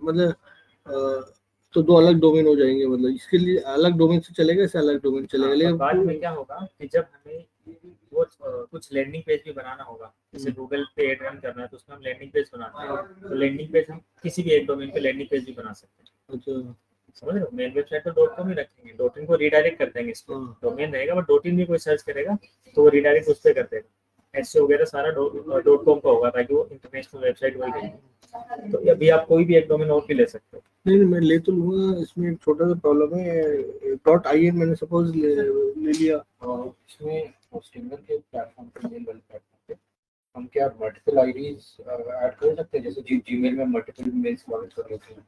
मतलब तो दो अलग डोमेन हो जाएंगे, मतलब इसके लिए अलग डोमेन से चलेगा, इससे अलग डोमेन चलेगा। लेकिन बाद में क्या होगा कि जब हमें वो कुछ लैंडिंग पेज भी बनाना होगा, जैसे गूगल पे एड रन करना है तो उसमें हम लैंडिंग पेज बनाते हैं, तो लैंडिंग पेज हम किसी भी एक डोमेन पे लैंडिंग पेज भी बना सकते हैं। अच्छा, समझ रहे हो? मेन वेबसाइट तो .com ही रखेंगे, .in को रिडायरेक्ट कर देंगे, इसको डोमेन रहेगा बट .in भी कोई सर्च करेगा तो वो रिडायरेक्ट उस पर कर देगा। ऐसे वगैरह सारा .com का होगा, ताकि वो इंटरनेशनल वेबसाइट वही रहेगी। तो अभी आप कोई भी एक डोमेन और भी ले सकते हो। नहीं मैं ले तो लूंगा, इसमें एक छोटा सा प्रॉब्लम है, .in मैंने सपोज ले लिया, इसमें होस्टिंगर के प्लेटफॉर्म पे, मेल वाले प्लेटफॉर्म पे हम क्या मल्टीपल आईडीज ऐड कर सकते हैं? जैसे जीमेल में मल्टीपल मेल्स लॉगिन कर लेते हैं,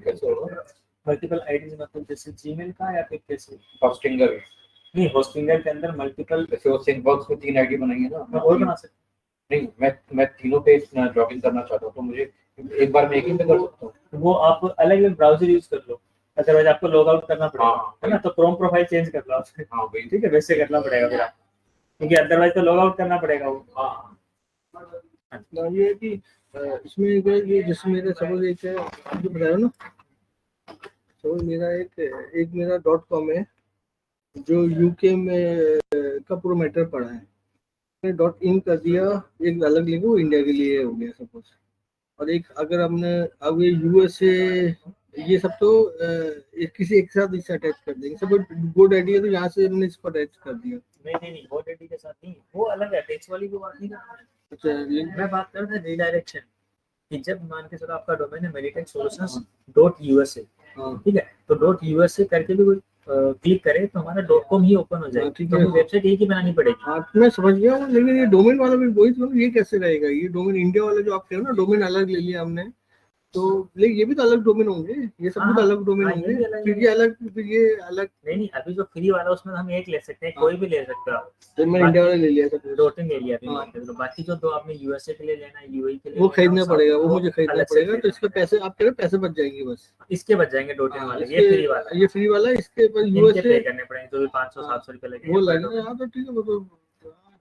कैसे होगा? मल्टीपल आईडीज मतलब जैसे जीमेल का, या फिर कैसे? होस्टिंगर नहीं, होस्टिंगर के अंदर मल्टीपल, जैसे वो सिंकबॉक्स में 3 आईडी बनाएंगे ना, मैं और बना सकता नहीं मैं तीनों पे लॉगिन करना चाहता हूँ, तो मुझे एक बार में एक ही पे कर सकता हूँ? हूँ। वो आप अलग अलग ब्राउजर यूज कर लो, अदरवाइज आपको लॉग आउट करना पड़ेगा, हाँ, है ना? तो क्रोम प्रोफाइल चेंज कर लो आप, हाँ भाई, ठीक है, वैसे करना पड़ेगा फिर आप, क्योंकि अदरवाइज तो लॉग आउट करना पड़ेगा वो। हाँ ये है कि इसमें ये जैसे मेरा सपोज एक है जो बताया ना, सपोज मेरा एक मेरा .com है जो यूके में का पूरा मैटर पड़ा है, मैंने .in कर दिया, एक अलग लिंक वो इंडिया के लिए हो गया सपोज, और एक अगर हमने अब ये यूएसए ये सब तो किसी एक साथ इसे अटैच कर देंगे। सपोज GoDaddy है तो यहाँ से हमने इसको अटैच कर दिया। नहीं GoDaddy के साथ नहीं, वो अलग है, टेक्स्ट वाली वो बात नहीं ना। अच्छा लिंक मैं बात कर रहा था रिडायरेक्शन कि जब मान के चलो आपका डोमेन है meditechsolutions.usa, ठीक है, तो .usa करके भी कोई क्लिक करे तो हमारा .com ही ओपन हो जाएगा, ठीक तो है। हमें वेबसाइट एक ही बनानी पड़ेगी। हाँ मैं समझ गया हूँ, लेकिन ये डोमेन वाला भी वही तो, ये कैसे रहेगा? ये डोमेन इंडिया वाला जो आप कह रहे हो ना, डोमेन अलग ले लिया हमने, तो लेकिन ये भी तो अलग डोमेन होंगे, ये सब भी तो अलग डोमेन होंगे, फिर ये अलग, फिर ये अलग। नहीं अभी जो फ्री वाला उसमें हम एक ले सकते हैं, कोई भी ले सकते हो आप। तो मैंने इंडिया वाला ले लिया था, .in ले लिया अभी, तो बाकी जो दो आपने यूएसए के लिए लेना है, यूएई के लिए वो खरीदना पड़ेगा, वो मुझे खरीदना अलग से पड़ेगा, तो इसके पैसे आप कह रहे हो पैसे बच जाएंगे बस, इसके बच जाएंगे .in वाले, ये फ्री वाला, ये फ्री वाला, इसके पर इनके यूएसए पे करने पड़ेंगे, जो भी 500-700 रुपए लगेंगे वो लगेगा। हाँ तो ठीक है, वो तो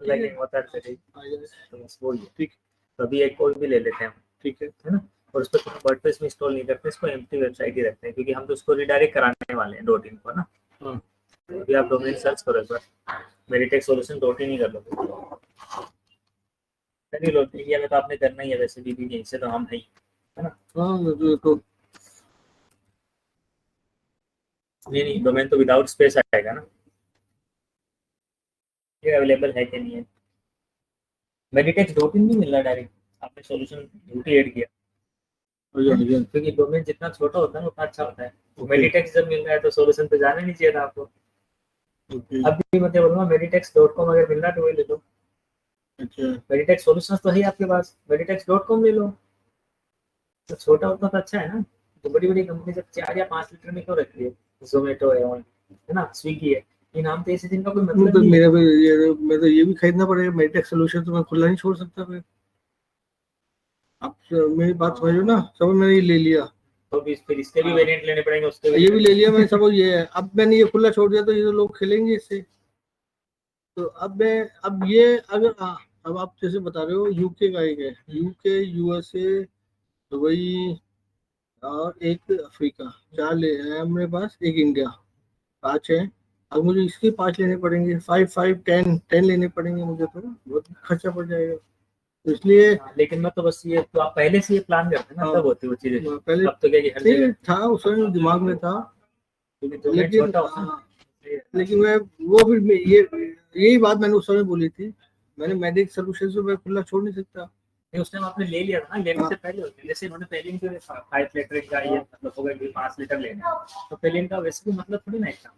लगेंगे, वो तक से तो बस वो ही है। ठीक, तो अभी एक कोई भी ले लेते हैं हम, ठीक है है ना? और उस पर वर्डप्रेस में इंस्टॉल नहीं करते, इसको एम्प्टी वेबसाइट ही रखते हैं, क्योंकि हम तो उसको रिडायरेक्ट कराने वाले हैं .in को ना। हाँ तो अभी आप डोमेन सर्च करो एक बार, meditechsolution.in ही कर लो, कर लो। इंडिया में तो आपने करना ही है वैसे भी, यहीं से तो हम है ही, है ना? हाँ तो नहीं डोमेन तो विदाउट स्पेस आएगा ना, ये अवेलेबल है कि नहीं है? meditech.in भी मिल रहा है डायरेक्ट, आपने सॉल्यूशन ड्यूटी ऐड किया, क्योंकि डोमेन जितना छोटा होता है उतना अच्छा होता है। meditex जब मिल रहा है तो सॉल्यूशन पे जाना नहीं चाहिए था आपको। अभी मैं बोलूँगा meditex.com अगर मिल रहा है तो वही ले लो। अच्छा meditex सॉल्यूशंस तो है आपके पास, meditex.com ले लो, तो छोटा होता तो अच्छा है ना। तो बड़ी बड़ी कंपनी जब 4 या 5 लीटर में क्यों रखती है? जोमेटो है ना, स्विगी है, ये नाम तो ऐसे जिनका कोई मतलब नहीं है। मेरा ये भी खरीदना पड़ेगा, मेडिटेक सोल्यूशन तो मैं खुला नहीं छोड़ सकता फिर। आप मेरी बात समझो ना, सब मैंने ये ले लिया, तो भी फिर इसके भी वेरिएंट लेने पड़ेंगे, उसके ये भी ले लिया मैंने, सब ये है। अब मैंने ये खुला छोड़ दिया तो ये तो लोग खेलेंगे इससे, तो अब ये अगर अब आप जैसे बता रहे हो यूके का एक है, यूके, यूएसए, दुबई और एक अफ्रीका, 4 ले हैं हमारे पास, एक इंडिया, 5 है। अब मुझे इसके 5 लेने पड़ेंगे, 5 5 10 लेने पड़ेंगे मुझे, तो बहुत खर्चा पड़ जाएगा, तो इसलिए लेकिन मैं तो बस ये तो आप पहले से ये प्लान करते ना, हाँ, तब होती वो चीजें। पहले अब तो क्या कि हर नहीं जगह था, उस समय दिमाग में था, क्योंकि डोमेन लेकिन छोटा होता है। लेकिन मैं वो फिर यही बात मैंने उस समय बोली थी, मैंने मेडिक सोल्यूशन से मैं खुला छोड़ नहीं सकता। नहीं, उस टाइम आपने ले लिया था ना, लेने हाँ। से पहले होते हैं। जैसे इन्होंने पहले इनके 5 लीटर का ये मतलब होगा कि 5 लीटर लेना है, तो पहले इनका वैसे भी मतलब थोड़ी ना इतना,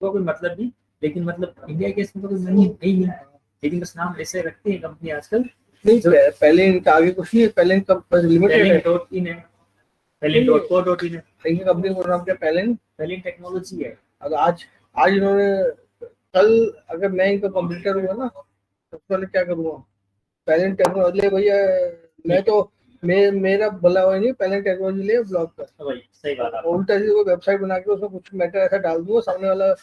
तो कोई मतलब नहीं। लेकिन मतलब इंडिया के इसमें तो कोई नहीं है ही नहीं, लेकिन बस नाम ऐसे रखती है कंपनी आजकल। नहीं, पहले इनका आगे कुछ नहीं है, पहले इनका बस लिमिटेड है, डॉट इन है, पहले डॉट को डॉट इन है, इनकी कंपनी का नाम क्या, पहले टेक्नोलॉजी है। अगर आज इन्होंने, कल अगर मैं इनका कंप्यूटर हुआ ना, सबसे पहले क्या करूँगा, पहले टेक्नोलॉजी भैया, मैं तो मेरा भला हुआ नहीं, पहले टेक्नोलॉजी ले ब्लॉग कर, वही सही बात है। उल्टा चीज को वेबसाइट बना के उसमें कुछ मैटर ऐसा डाल दूंगा, सामने वाला,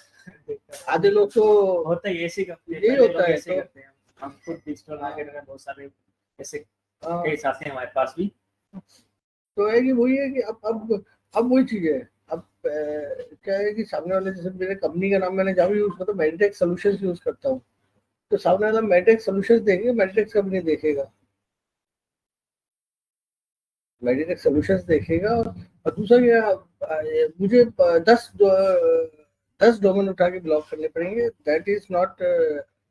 आधे लोग तो होता है ऐसे करते हैं, यही पहले होता लोग है, ऐसे तो करते हैं। हम खुद डिजिटल मार्केट में बहुत सारे ऐसे हाँ, केस आते हैं हमारे पास भी। तो है कि वही है कि अब वही चीज है। अब क्या है कि सामने वाले, जैसे मेरे कंपनी का नाम मैंने जब यूज करता हूँ, मेडिटेक सोल्यूशंस यूज करता हूँ, तो सामने वाला मेडिटेक सोल्यूशंस देखेगा, मेडिटेक कंपनी देखेगा, मेडिटेक सोल्यूशंस देखेगा। और दूसरा क्या, मुझे 10 डोमेन उठा के ब्लॉक करने पड़ेंगे, that is not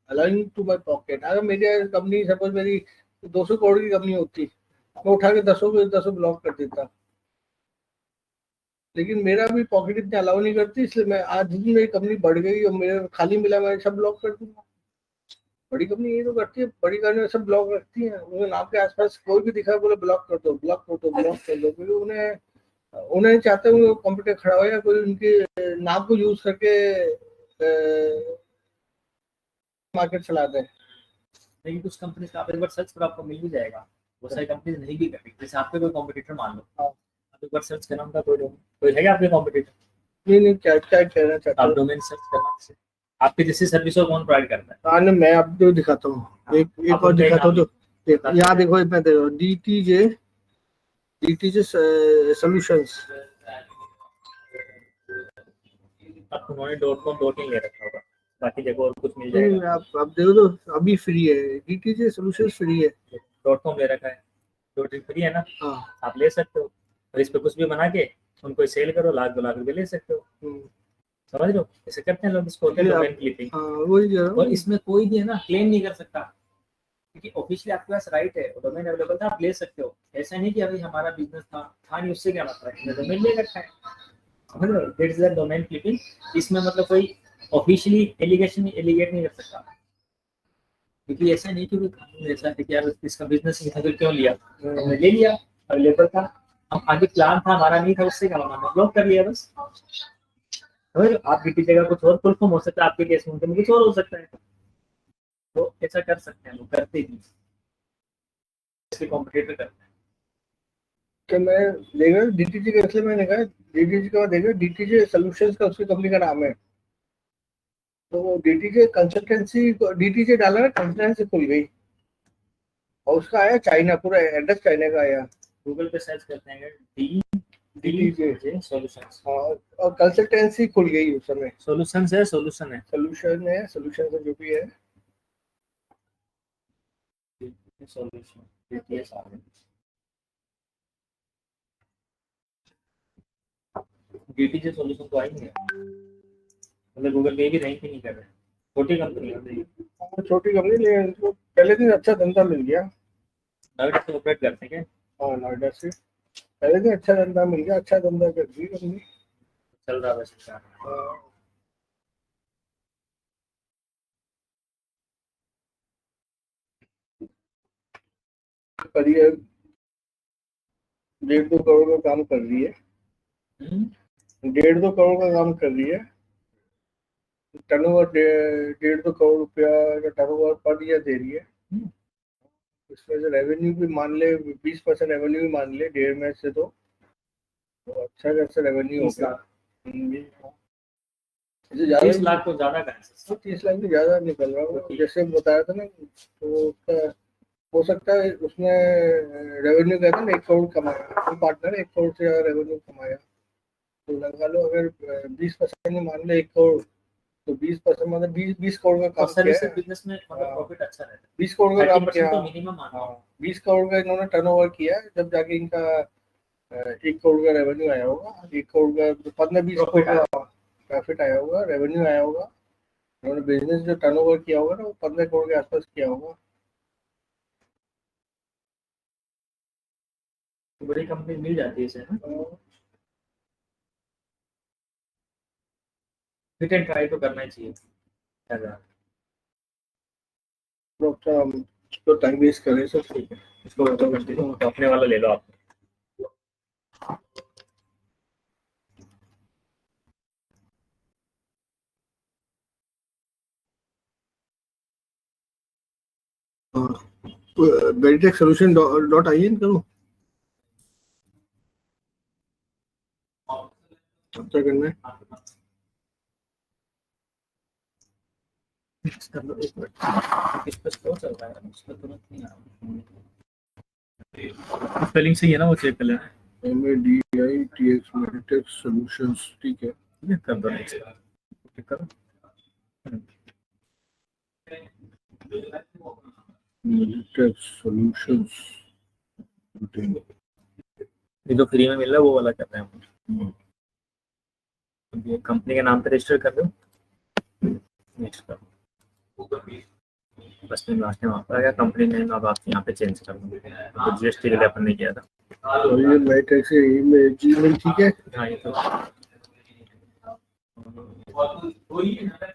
allowing to my pocket. अगर मेरी कंपनी, सपोज मेरी 200 करोड़ की कंपनी होती, मैं उठा के 10 ब्लॉक कर देता, लेकिन मेरा भी पॉकेट इतने अलाउ नहीं करती, इसलिए मैं आज जितनी मेरी कंपनी बढ़ गई और मेरे खाली मिला, मैं सब ब्लॉक कर दूंगा। बड़ी कंपनी ये तो करती है, बड़ी कंपनी सब ब्लॉक रखती है, उन्हें नाम के आसपास कोई भी दिखा बोले ब्लॉक कर दो, ब्लॉक कर दो, ब्लॉक कर दो, क्योंकि उन्हें चाहते हैं कंप्यूटर खड़ा हो या कोई उनके नाम को यूज करके मार्केट चला दे। लेकिन कुछ कंपनी का आप एक बार सर्च करो, आपको मिल भी जाएगा। बहुत सारी कंपनी नहीं भी करेगी। जैसे आपके कोई कॉम्पिटिटर मान लो, आप एक बार सर्च करना उनका कोई है आपके कॉम्पिटिटर? नहीं, क्या क्या कहना चाहते आप हो? डोमेन सर्च करना से आपकी जैसी सर्विस और कौन प्रोवाइड करता है? हाँ, नहीं, मैं आपको दिखाता हूँ, एक और दिखाता हूँ, तो यहाँ देखो, इसमें देखो, डीटीजे सॉल्यूशंस, आपको उन्होंने .com.in ले रखा होगा, बाकी जगह और कुछ मिल जाएगा। आप देखो तो अभी फ्री है, डीटीजे सॉल्यूशंस फ्री है, .com ले रखा है, .in फ्री है ना, हाँ। आप ले सकते हो। और इस पे कुछ भी बना के उनको सेल करो, लाख 2 लाख रुपए ले सकते हो। समझ लो, ऐसे करते हैं लोग, इसको होते हैं डोमेन क्लिपिंग। वही और इसमें कोई भी है ना क्लेम नहीं कर सकता, क्योंकि ऑफिशियली आपके पास राइट है, डोमेन अवेलेबल था, आप ले सकते हो। ऐसा नहीं कि अभी हमारा बिजनेस था नहीं, उससे क्या मतलब है, डोमेन ले रखा है। समझ लो, दैट्स द डोमेन क्लिपिंग। इसमें मतलब कोई ऑफिशियली एलिगेट नहीं कर सकता, क्योंकि ऐसा नहीं कि ऐसा है कि यार इसका बिजनेस नहीं था तो क्यों लिया, हमने ले लिया, अवेलेबल था, हम आगे प्लान था हमारा नहीं था, उससे क्या हमने ब्लॉक कर लिया बस। और आपकी किसी जगह कुछ और फुल फॉर्म हो सकता है, आपके केस में कुछ और हो सकता है, तो ऐसा कर सकते हैं, वो करते ही इसके कॉम्पिटिटर करते हैं। कि मैं देखा डीटीजे का, इसलिए मैंने कहा डीटीजे का, देखा डीटीजे सॉल्यूशंस का उसकी कंपनी का नाम है, तो डीटीजे कंसल्टेंसी, डीटीजे डाला ना, कंसल्टेंसी खुल गई, और उसका आया चाइना, पूरा एड्रेस चाइना का आया। गूगल पे सर्च करते हैं डीटीजे सॉल्यूशंस, और कंसल्टेंसी खुल गई उस समय, सॉल्यूशंस है, सोल्यूशन है जो भी है। सॉल्यूशन डीटीजे सॉल्यूशन तो आई नहीं है, मतलब गूगल पे भी रैंक ही नहीं कर रहे, छोटी कंपनी है। छोटी कंपनी, लेकिन उनको पहले दिन अच्छा धंधा मिल गया। नोएडा से ऑपरेट करते हैं क्या? हाँ, नोएडा से पहले दिन अच्छा धंधा मिल गया, अच्छा धंधा कर दी कंपनी, चल रहा वैसे। करियर 1.5-2 करोड़ का काम कर रही है, 1.5-2 करोड़ का काम कर रही है, टर्नओवर 1.5-2 करोड़ रुपया का टर्नओवर पर ईयर दे रही है। इसमें से रेवेन्यू भी मान ले, 20% रेवेन्यू भी मान ले 1.5 में से, तो अच्छा खासा रेवेन्यू होगा। ज्यादा 30 लाख तो ज्यादा कहाँ से? 30 लाख से ज्यादा निकल रहा है, जैसे बताया था ना, तो उसका हो सकता है उसने रेवेन्यू कहता है ना 1 करोड़ कमाया, तो पार्टनर 1 करोड़ से ज्यादा रेवेन्यू कमाया, तो लगा लो अगर 20% मान लो 1 करोड़, तो 20% मतलब 20 करोड़ का काम किया सर्विस है। बिजनेस में मतलब हाँ। प्रॉफिट अच्छा रहता 20 करोड़ का है, काम 30% किया। तो मिनिमम मानते हैं। हाँ, 20 करोड़ का इन्होंने टर्नओवर किया है, जब जाके इनका 1 करोड़ का रेवेन्यू आया होगा, 1 करोड़ का 15-20 करोड़ का प्रॉफिट आया होगा, रेवेन्यू आया होगा। उन्होंने बिजनेस जो टर्नओवर किया होगा ना, वो 15 करोड़ के आसपास किया होगा। तो बड़ी कंपनी मिल जाती है इसे ना, हिट एंड ट्राई तो करना ही चाहिए। तो अच्छा तो टाइम वेस्ट करें सब। ठीक है, इसको तो अपने वाला ले लो आप। वेरिटेक सोल्यूशन .in करूँ, क्या करना है? कर लो, एक मिनट, इस पे स्लो चल रहा है, उसका तुरंत नहीं आ रहा। स्पेलिंग सही है ना, वो चेक कर लेना। MADITX वेरिटेक सोल्यूशंस, ठीक है। ये कर दो, next क्लिक करो। वेरिटेक सोल्यूशंस, ये जो फ्री में मिल रहा है वो वाला कर रहे हैं हम। ये कंपनी के नाम पे रजिस्टर कर दो, नेक्स्ट करो। बस में लास्ट टाइम आपका आ गया कंपनी नेम, अब आप यहाँ पे चेंज कर दो, तो जीएसटी के लिए अपन ने किया था। और ये वेरिटेक से ईमेल जीमेल, ठीक है। हाँ, ये तो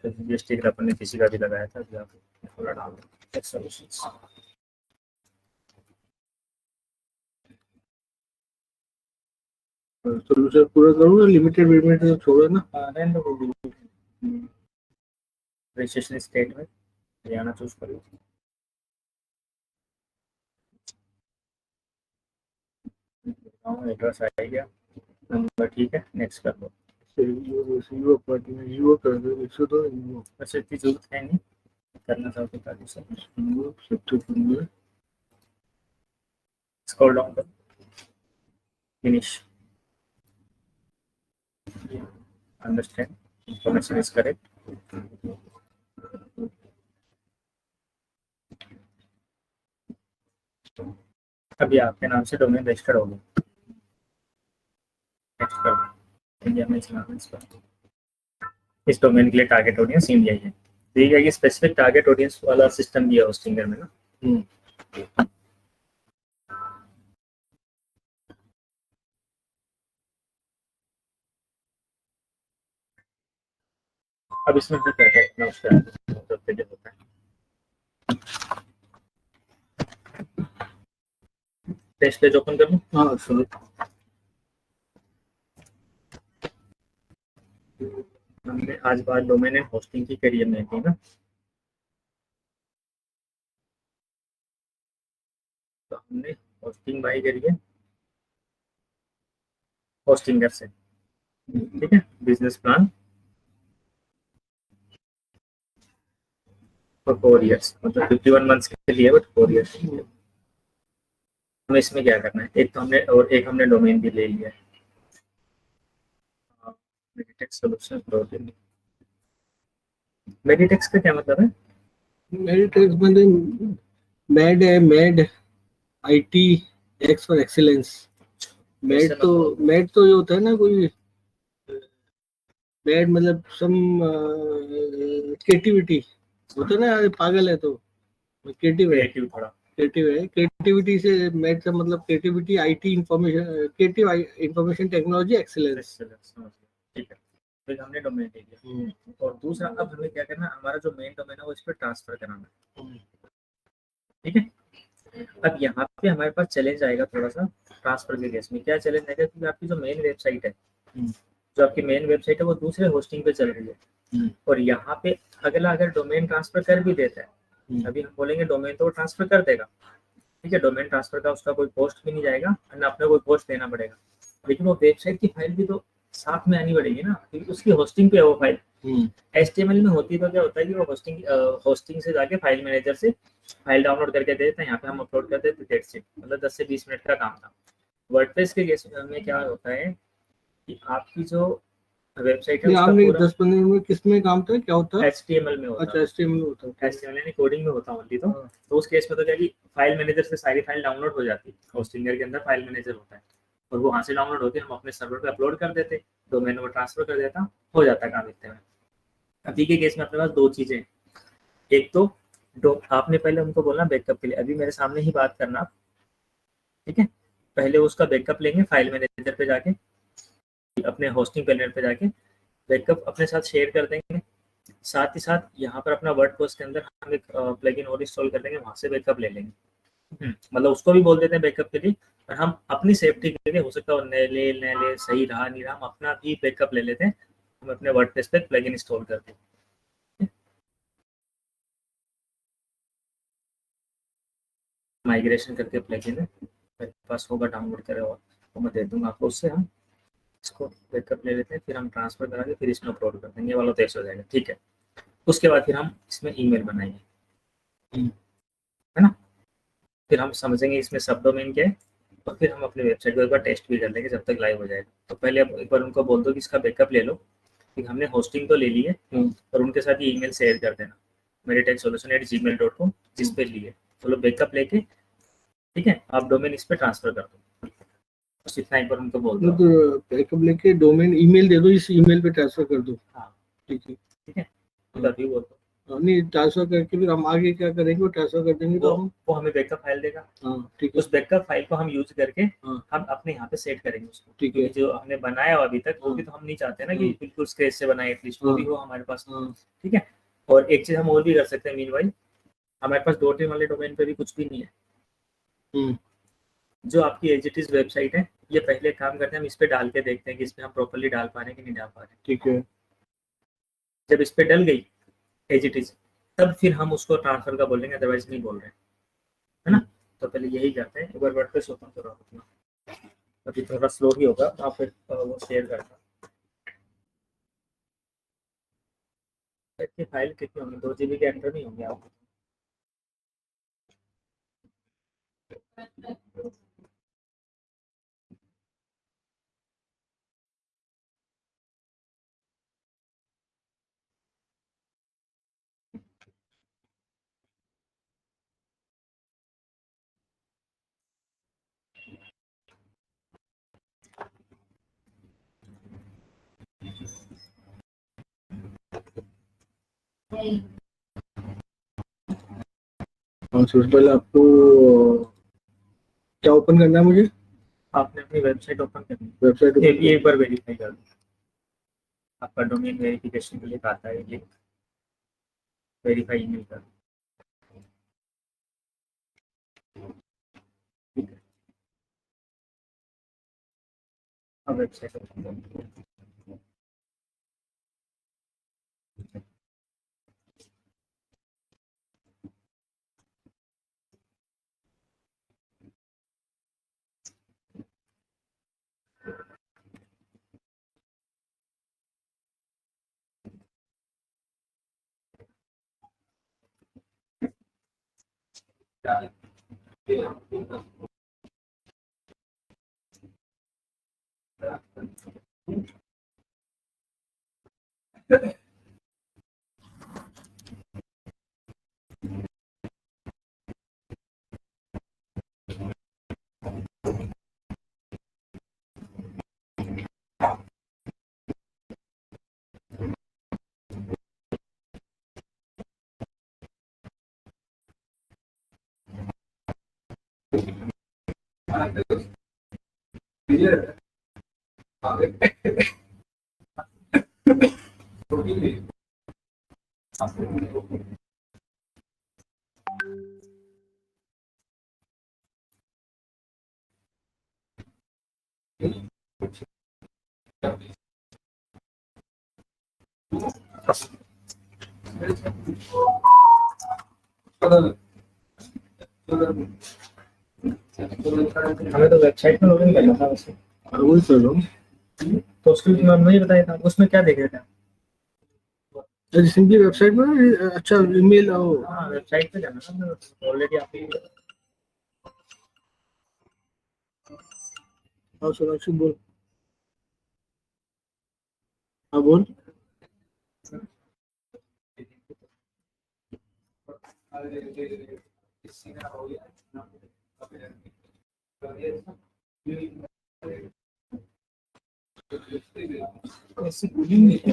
जीएसटी के लिए अपन ने किसी का भी लगाया था, अभी आप थोड़ा डाल दो सॉल्यूशंस। सोल्यूशन पूरा करूँ, लिमिटेड लिमिटेड छोड़ो ना। रजिस्ट्रेशन स्टेट में हरियाणा चूज करो। एड्रेस आ गया, नंबर ठीक है, नेक्स्ट कर दो। सीईओ अपार्टमेंट ईओ कर दो, 102 ईओ। वैसे इतनी जरूरत है नहीं करना चाहते ताकि सब सबसे स्क्रॉल डाउन कर, finish, understand, information is correct. अभी आपके नाम से डोमेन रजिस्टर्ड हो गया, नेक्स्ट कर दो। इंडिया में चलाना इस पर, इस डोमेन के लिए टारगेट ऑडियंस इंडिया ही है। तो ये स्पेसिफिक टारगेट ऑडियंस वाला सिस्टम दिया होस्टिंगर में ना। अब इसमें भी क्या है इतना उसका होता है। टेस्ट पेज ओपन कर लूं? हाँ सर, हमने आज बात डोमेन एंड होस्टिंग की करियर में थी ना, तो हमने होस्टिंग बाई करी है होस्टिंगर से, ठीक है। बिजनेस प्लान फॉर 4 इयर्स, मतलब 51 मंथ्स के लिए, बट 4 इयर्स। हमें इसमें क्या करना है, एक तो हमने और एक हमने डोमेन भी ले लिया है, मेडिटेक्स सॉल्यूशन। मेडिटेक्स का क्या मतलब है? मेडिटेक्स मतलब मैड है, mad IT x for excellence. Mad तो ये होता है ना, कोई मैड मतलब सम क्रिएटिविटी होता है ना, पागल है तो क्रिएटिव है, क्रिएटिव थोड़ा क्रिएटिव है। क्रिएटिविटी से मैड का मतलब creativity, IT information, creative information technology excellence. ठीक है, तो हमने डोमेन ले लिया। और दूसरा अब हमें क्या करना है, हमारा जो मेन डोमेन है वो इस पर ट्रांसफर कराना है, ठीक है। अब यहाँ पे हमारे पास चैलेंज आएगा थोड़ा सा ट्रांसफर के केस में। क्या चैलेंज आएगा, क्योंकि आपकी जो मेन वेबसाइट है, जो आपकी मेन वेबसाइट है वो दूसरे होस्टिंग पे चल रही है, और यहाँ पे अगला अगर डोमेन ट्रांसफर कर भी देता है, अभी हम बोलेंगे डोमेन तो वो ट्रांसफर कर देगा, ठीक है, डोमेन ट्रांसफर का उसका कोई कॉस्ट भी नहीं जाएगा, ना अपने कोई कॉस्ट देना पड़ेगा, लेकिन वो वेबसाइट की फाइल भी तो साथ में आनी पड़ेगी ना, क्योंकि उसकी होस्टिंग पे है वो फाइल। HTML में होती तो क्या होता है कि वो होस्टिंग से जाके फाइल मैनेजर से फाइल डाउनलोड करके देते हैं, यहाँ पे हम अपलोड कर देते, दैट्स इट, मतलब 10 से 20 मिनट का काम था। वर्डप्रेस के केस में क्या होता है कि आपकी जो वेबसाइट है उसका आपने पूरा 10-15 मिनट किस में काम था, क्या होता है? HTML में होता अच्छा, है, HTML होता है। HTML यानी कोडिंग में होता ओनली। हाँ। तो उस केस में तो क्या कि फाइल मैनेजर से सारी फाइल डाउनलोड हो जाती है, होस्टिंगर के अंदर फाइल मैनेजर होता है और वो वहाँ से डाउनलोड होती है, हम अपने सर्वर पे अपलोड कर देते, डोमेन में ट्रांसफर कर देता, हो जाता काम इतने में। अभी के केस में अपने पास दो चीजें, एक तो आपने पहले उनको बोलना बैकअप के लिए, अभी मेरे सामने ही बात करना, ठीक है, पहले उसका बैकअप लेंगे फाइल मैनेजर पे जाके, अपने होस्टिंग पैनल पे जाके बैकअप अपने साथ शेयर कर देंगे, साथ ही साथ यहाँ पर अपना वर्डप्रेस के अंदर हम एक प्लगइन और इंस्टॉल कर लेंगे, वहां से बैकअप ले लेंगे। मतलब उसको भी बोल देते हैं बैकअप के लिए, और हम अपनी सेफ्टी के लिए, हो सकता है न ले सही रहा नहीं रहा, हम अपना भी बैकअप ले लेते हैं, हम अपने वर्डप्रेस पे प्लगइन इंस्टॉल करते हैं। माइग्रेशन करके प्लगइन है मेरे पास होगा, डाउनलोड करे और तो मैं दे दूंगा आपको, उससे हम इसको बैकअप ले लेते हैं, फिर हम ट्रांसफर करा के फिर इसमें अपलोड कर देंगे, ये वाला तो ऐसा हो जाएगा, ठीक है। उसके बाद फिर हम इसमें ईमेल बनाएंगे, है ना, फिर हम समझेंगे इसमें सब डोमेन क्या है, और फिर हम अपने वेबसाइट को एक बार टेस्ट भी कर लेंगे जब तक लाइव हो जाएगा। तो पहले आप एक बार उनको बोल दो कि इसका बैकअप ले लो, कि हमने होस्टिंग तो ले ली है, और उनके साथ ये ईमेल शेयर कर देना, meritechsolution@gmail.com जिस पे लिए, चलो बैकअप लेके, ठीक है, आप डोमेन इस पे ट्रांसफर कर दो, बस इतना एक बार उनको बोल दो। तो बैकअप लेके डोमेन ईमेल दे दो, इस ईमेल पे ट्रांसफर कर दो। हाँ ठीक है, ठीक है, तो अभी बोल दो, नहीं ट्रांसफर करके फिर हम आगे क्या करेंगे, वो ट्रांसफर कर देंगे तो हम, वो हमें बैकअप फाइल देगा, हाँ ठीक है, उस बैकअप फाइल को हम यूज करके हाँ हम अपने यहाँ पे सेट करेंगे उसको, ठीक है, जो हमने बनाया हो अभी तक वो भी तो हम नहीं चाहते ना कि बिल्कुल स्क्रैच से बनाए, एटलीस्ट वो भी हो हमारे पास, ठीक है। और एक चीज हम और भी कर सकते हैं, मीनवाइल हमारे पास डॉट इन वाले डोमेन पे भी कुछ भी नहीं है, जो आपकी एज इट इज वेबसाइट है, ये पहले काम करते हैं, हम इस पे डाल के देखते हैं कि इस पे हम प्रॉपर्ली डाल पा रहे हैं कि नहीं डाल पा रहे हैं, ठीक है। जब इस पे डल गई एज इट इज, तब फिर हम उसको ट्रांसफर का बोलेंगे, अदरवाइज नहीं बोल रहे हैं, है ना। तो पहले यही करते हैं, एक बार वर्डप्रेस ओपन करो अपना, अभी थोड़ा स्लो ही होगा, आप फिर वो शेयर करना, फाइल कितनी होंगी, 2 GB के अंदर नहीं होंगे आपको, हाँ, सबसे पहले आपको क्या ओपन करना है मुझे? आपने अपनी वेबसाइट ओपन करनी है, वेबसाइट ये एक बार वेरीफाई कर दो, आपका डोमेन वेरिफिकेशन के लिए आता है लिंक, वेरीफाई ईमेल कर, ठीक है, अब वेबसाइट ओपन करो, हमें तो वेबसाइट में लॉगिन करना था वैसे, वही कर रहा हूँ। तो उसके लिए मैं नहीं बताया था, उसमें क्या देख रहे थे, सिंपली वेबसाइट में, अच्छा ईमेल हाँ वेबसाइट पे जाना ना, ऑलरेडी आपकी सोनाक्षी बोल, हाँ बोल। ऐसी कूलिंग नहीं है।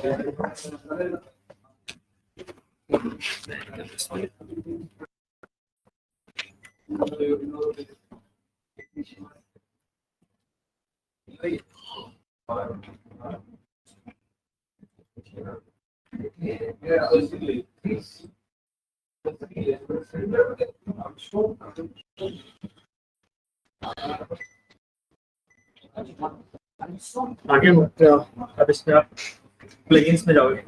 आगे अब इसमें आप प्लगइन्स में जाओगे।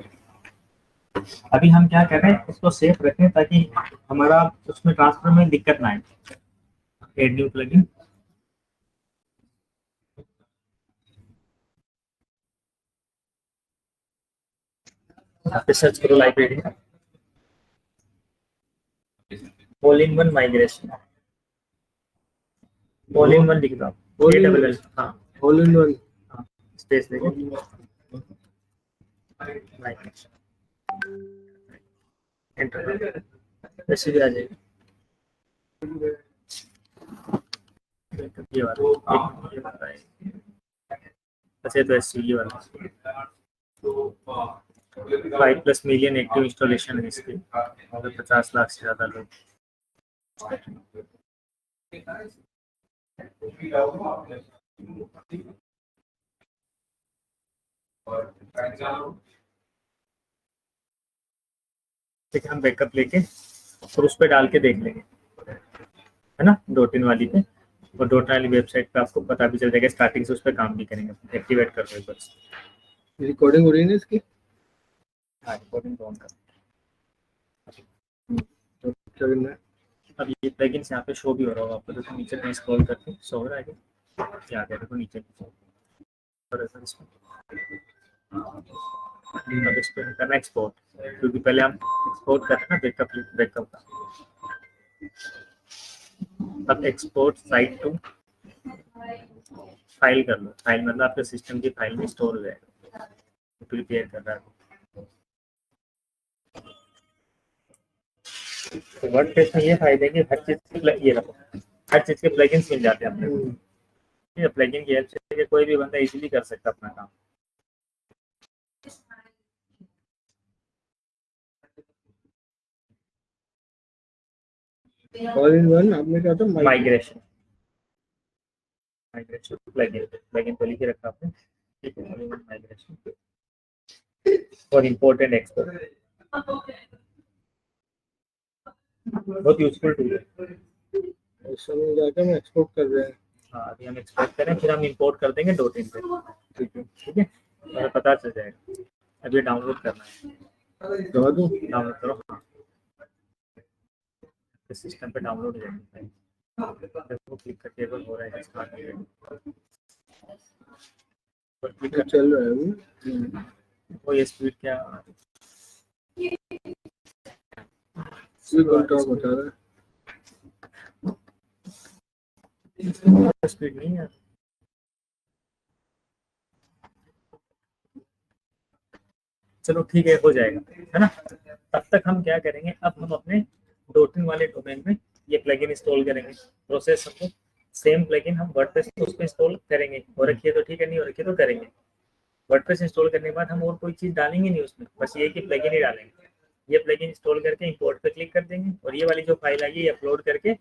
अभी हम क्या कर रहे हैं, इसको सेफ रखें ताकि हमारा उसमें ट्रांसफर में दिक्कत ना आए। एड न्यू प्लगइन, यहाँ पे सर्च करो library, all in one migration, all in one लिख दो, हाँ ऑल इन वन, हाँ स्पेस देंगे माइग्रेशन, एंटर, ऐसे भी आ जाएगी। ये वाला अच्छा तो एससीजी वाला 5+ मिलियन एक्टिव इंस्टॉलेशन है इसके, 50 लाख से ज़्यादा लोग। ठीक है, हम बैकअप लेके और उस पर डाल के देख लेंगे, है ना, डॉट इन वाली पे, और डॉट इन वाली वेबसाइट पे आपको पता भी चल जाएगा, स्टार्टिंग से उस पर काम भी करेंगे। एक्टिवेट कर दो बस। रिकॉर्डिंग हो रही है ना इसकी? हाँ रिकॉर्डिंग ऑन कर। तो क्या करना है? अब ये प्लगइन्स यहाँ पे शो भी हो रहा होगा आपको, तो नीचे कहीं स्क्रॉल करके शो हो रहा है क्या, देखो नीचे और ऐसा इसमें अब इस पर करना एक्सपोर्ट, क्योंकि पहले हम एक्सपोर्ट कर रहे हैं ना बैकअप का। अब एक्सपोर्ट साइट टू फाइल कर लो, फाइल मतलब आपके सिस्टम की फाइल में स्टोर हो जाएगा, प्रिपेयर कर रहा है। तो वर्डप्रेस में ये फायदा है कि हर चीज ये रखो, हर चीज के प्लगइन्स मिल जाते हैं अपने को। ठीक है, प्लगइन की हेल्प से कोई भी बंदा इजीली कर सकता है अपना काम। ऑल इन वन आपने कहा था माइग्रेशन प्लगइन तो लिख के रखा आपने, ठीक है, माइग्रेशन और इंपोर्ट एंड एक्सपोर्ट बहुत यूजफुल टूल है। ऐसा में जाकर हम एक्सपोर्ट कर रहे हैं। हाँ अभी हम एक्सपोर्ट करें, फिर हम इंपोर्ट कर देंगे डॉट इन पे, ठीक है, हमें पता चल जाएगा। अभी डाउनलोड करना है, दवा दूं? डाउनलोड करो, हाँ सिस्टम पे डाउनलोड हो जाएगा। देखो क्लिक करके टेबल हो रहा है, स्टार्ट हो जाएगा, ये चल रहा है अभी। वो ये स्पीड क्या घंटा बता रहा है, स्पीड नहीं है। चलो ठीक है, हो जाएगा, है ना। तब तक हम क्या करेंगे, अब हम अपने डॉट इन वाले डोमेन में ये प्लगइन इंस्टॉल करेंगे। प्रोसेस समझो, सेम प्लगइन हम वर्डप्रेस पे उस पे इंस्टॉल करेंगे, हो रखी है तो ठीक है, नहीं हो रखी है तो करेंगे। वर्डप्रेस इंस्टॉल करने के बाद हम और कोई चीज डालेंगे नहीं उसमें, बस ये कि प्लगइन ही डालेंगे। ये प्लगइन इंस्टॉल करके इंपोर्ट पे क्लिक कर देंगे, और ये वाली जो फाइल आई है अपलोड करके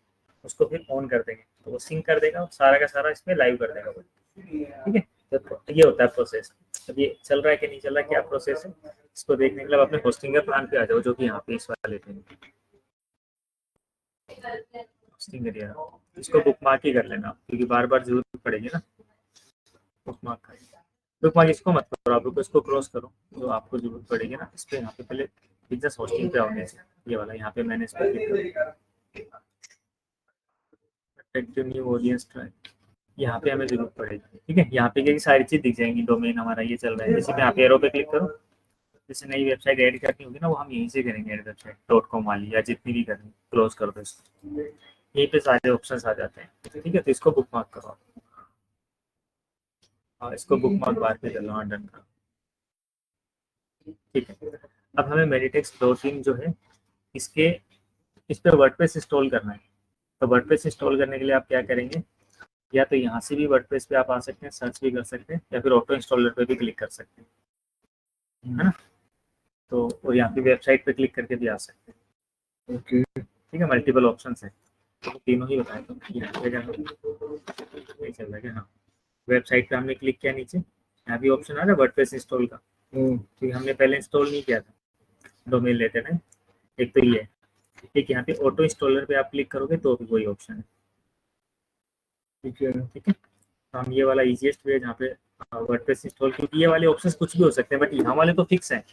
उसको फिर ऑन कर देंगे, तो वो सिंक कर देगा, सारा का सारा इसमें लाइव कर देगा। ठीक है, तो ये होता है प्रोसेस। अब ये चल रहा है कि नहीं चल रहा है, क्या प्रोसेस है, इसको देखने के लिए अपने होस्टिंग के प्लान पे आ जाओ, जो कि यहाँ पे इस वाले पे होस्टिंग एरिया, इसको बुकमार्क ही कर लेना, क्योंकि बार बार जरूरत पड़ेगी ना बुकमार्क का। बुकमार्क इसको मत करो, आप इसको क्रॉस करो, जो आपको जरूरत पड़ेगी ना। इस पे यहाँ पे पहले बिजनेस होस्टिंग पे आओगे, ये वाला यहाँ पे मैंने इस पर क्लिक किया, न्यू ऑडियंस ट्रैक, यहाँ पे हमें जरूरत पड़ेगी। ठीक है, यहाँ पे क्या सारी चीज दिख जाएंगी, डोमेन हमारा ये चल रहा है, जैसे मैं यहाँ पे एरो पे क्लिक करूँ जैसे नई वेबसाइट ऐड करनी होगी ना, वो हम यहीं से करेंगे, ऐड वेबसाइट.com वाली या जितनी भी करनी, क्लोज कर दो इसको, यहीं पे सारे ऑप्शंस आ जाते हैं। ठीक है, तो इसको बुक मार्क करो। हाँ, इसको बुक मार्क बार पे कर लो। हाँ, डन करो। ठीक है, अब हमें मेडिटेक्स 2.3 जो है इसके इस पर वर्डप्रेस इंस्टॉल करना है। तो वर्डप्रेस इंस्टॉल करने के लिए आप क्या करेंगे, या तो यहाँ से भी वर्डप्रेस पे आप आ सकते हैं, सर्च भी कर सकते हैं, या फिर ऑटो इंस्टॉलर पे भी क्लिक कर सकते हैं, है ना। तो और यहाँ पे वेबसाइट पे क्लिक करके भी आ सकते हैं। ओके, ठीक है, मल्टीपल ऑप्शंस है, तो तीनों ही बताए। तो यहाँ पे नहीं चल रहा है। हाँ, वेबसाइट पे हमने क्लिक किया, नीचे यहाँ भी ऑप्शन आ रहा है वर्डप्रेस इंस्टॉल का। ठीक, हमने पहले इंस्टॉल नहीं किया था, डोमेन लेते थे। एक तो ये है, ठीक, यहाँ पे ऑटो इंस्टॉलर पे आप क्लिक करोगे तो भी वही ऑप्शन है। ठीक है, ठीक है, तो हम ये वाला इजीएस्ट वे है जहाँ पे वर्डप्रेस इंस्टॉल, क्योंकि ये वाले ऑप्शंस कुछ भी हो सकते हैं, बट यहाँ वाले तो फिक्स हैं।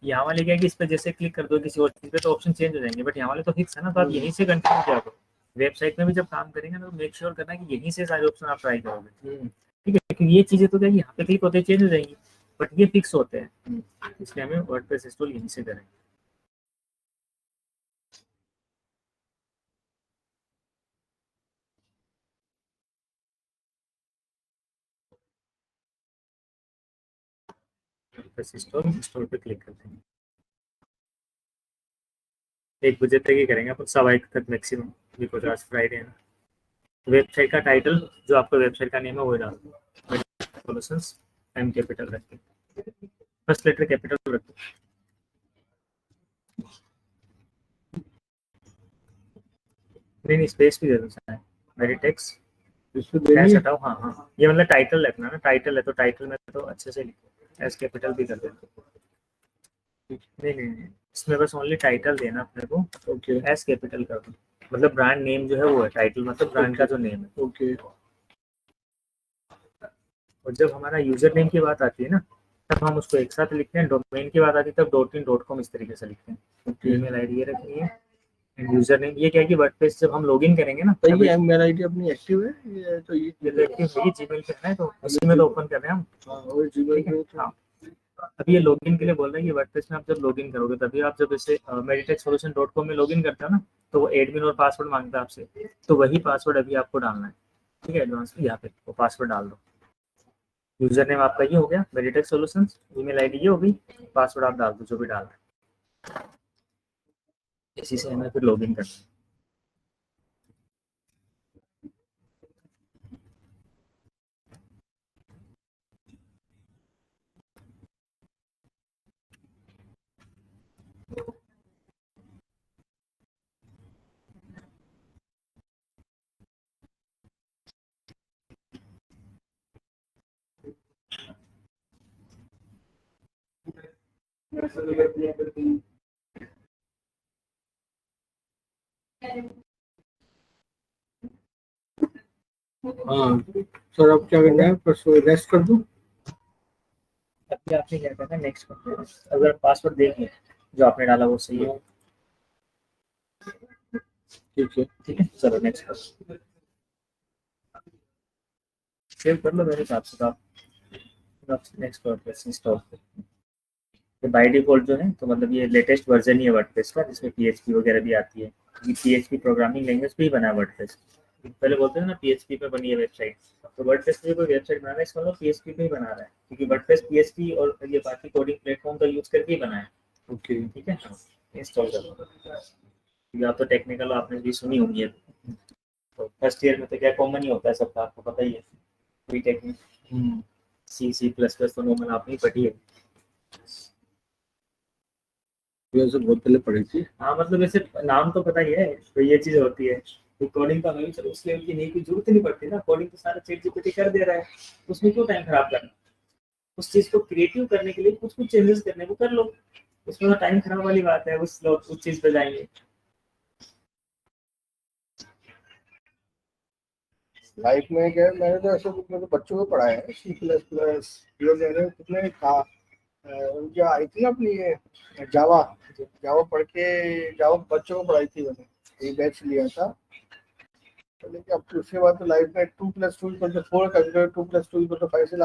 यहाँ वाले क्या है कि इस पर जैसे क्लिक कर दो किसी और चीज़ पे तो ऑप्शन चेंज हो जाएंगे, बट यहाँ वाले तो फिक्स है ना, तो आप यहीं से कंटिन्यू किया करो। वेबसाइट में भी जब काम करेंगे ना, तो मेक श्योर करना कि यहीं से सारे ऑप्शन आप ट्राई करोगे। ठीक है, क्योंकि ये चीज़ें तो क्या यहाँ पे क्लिक होते चेंज हो जाएंगी, बट ये फिक्स होते हैं, इसलिए हमें वर्डप्रेस इंस्टॉल यहीं से करें। वर्डप्रेस इंस्टॉल पे क्लिक करते हैं। 1 बजे तक ही करेंगे अपन, 1:15 तक मैक्सिमम, बिकॉज आज फ्राइडे है ना। वेबसाइट का टाइटल जो आपका वेबसाइट का नेम है वो डाल दो, सॉल्यूशंस, एम कैपिटल रख के, फर्स्ट लेटर कैपिटल रख दो। नहीं, स्पेस भी दे दो सारे, मेडिटेक्स इसको देनी है। हटाओ। हाँ हाँ, ये मतलब टाइटल रखना ना, टाइटल है तो टाइटल में तो अच्छे से लिखो, एस कैपिटल भी कर देना। नहीं, इसमें बस ओनली टाइटल देना अपने को। ओके, एस कैपिटल कर दो, मतलब ब्रांड नेम जो है वो है, टाइटल मतलब ब्रांड का जो नेम है। ओके, और जब हमारा यूजर नेम की बात आती है ना, तब हम उसको एक साथ लिखते हैं, डोमेन की बात आती है तब .in.com इस तरीके से लिखते हैं। ईमेल आईडी ये रखनी है, एंड यूजर नेम ये क्या है कि वर्डप्रेस जब हम लॉगिन करेंगे ना, तो ये मेल आईडी अपनी एक्टिव है, ये तो ये तो एक्टिव है, जीमेल पे है, तो उसी में तो ओपन कर रहे हैं हम। हाँ, और जीमेल पे तो हाँ, अब ये लॉगिन के लिए बोल रहे हैं कि वर्डप्रेस में आप जब लॉगिन करोगे, तभी आप जब जैसे meditechsolution.com में लॉगिन करते हो ना, तो वो एडमिन और पासवर्ड मांगता है आपसे, तो वही पासवर्ड अभी आपको डालना है। ठीक है, एडवांस में यहाँ पे वो पासवर्ड डाल दो। यूजर नेम आपका ये हो गया मेडिटेक सॉल्यूशंस, ईमेल आईडी ये हो गई, पासवर्ड आप डाल दो जो भी डालना है, इसी से हमें फिर लॉगिन करना है। हाँ सर, अब क्या करना है, बस रेस्ट कर दूं। अभी आपने क्या करना है, नेक्स्ट करना है। अगर पासवर्ड देख लें जो आपने डाला वो सही है, ठीक है, ठीक है, चलो नेक्स्ट करो, सेव कर लो मेरे हिसाब से। तो आप नेक्स्ट करो, इंस्टॉल। तो बाय डिफॉल्ट जो है, तो मतलब ये लेटेस्ट वर्जन ही है वर्डप्रेस का, जिसमें PHP वगैरह भी आती है। ये PHP प्रोग्रामिंग लैंग्वेज पे ही बना है वर्डप्रेस। पहले बोलते हैं ना PHP पे बनी है वेबसाइट, तो वर्डप्रेस पे कोई वेबसाइट बना रहा है इसका मतलब PHP पे ही बना रहा है, क्योंकि वर्डप्रेस PHP और ये बाकी कोडिंग प्लेटफॉर्म का यूज करके ही बना है। ओके, ठीक है, इंस्टॉल कर लो। आप तो टेक्निकल आपने भी सुनी होंगी है, तो फर्स्ट ईयर में तो क्या कॉमन ही होता है सबका, आपको पता ही है। कोई टेक्निक C++ तो नॉर्मल आपने ही पढ़ी है। वैसे बहुत पहले पढ़ी थी। हाँ, मतलब ऐसे नाम तो पता ही है, तो ये चीज होती है। तो कोडिंग का हमें चलो उस लेवल की नहीं, की जरूरत नहीं पड़ती ना, कोडिंग तो सारा चैट जीपीटी कर दे रहा है, उसमें क्यों टाइम खराब करना। उस चीज को क्रिएटिव करने के लिए कुछ कुछ चेंजेस करने को कर लो, उसमें तो टाइम खराब वाली बात है, उस लोग उस चीज पे जाएंगे। लाइफ में क्या है, मैंने तो ऐसे मतलब बच्चों को पढ़ाया है C++, जो मैंने कितने था, उनकी आई थी ना अपनी ये जावा जावा पढ़ के, जावा बच्चों को पढ़ाई थी मैंने, एक बैच लिया था। लेकिन अब उसके बाद तो लाइफ में 2+2=4 कर 2+2=5 से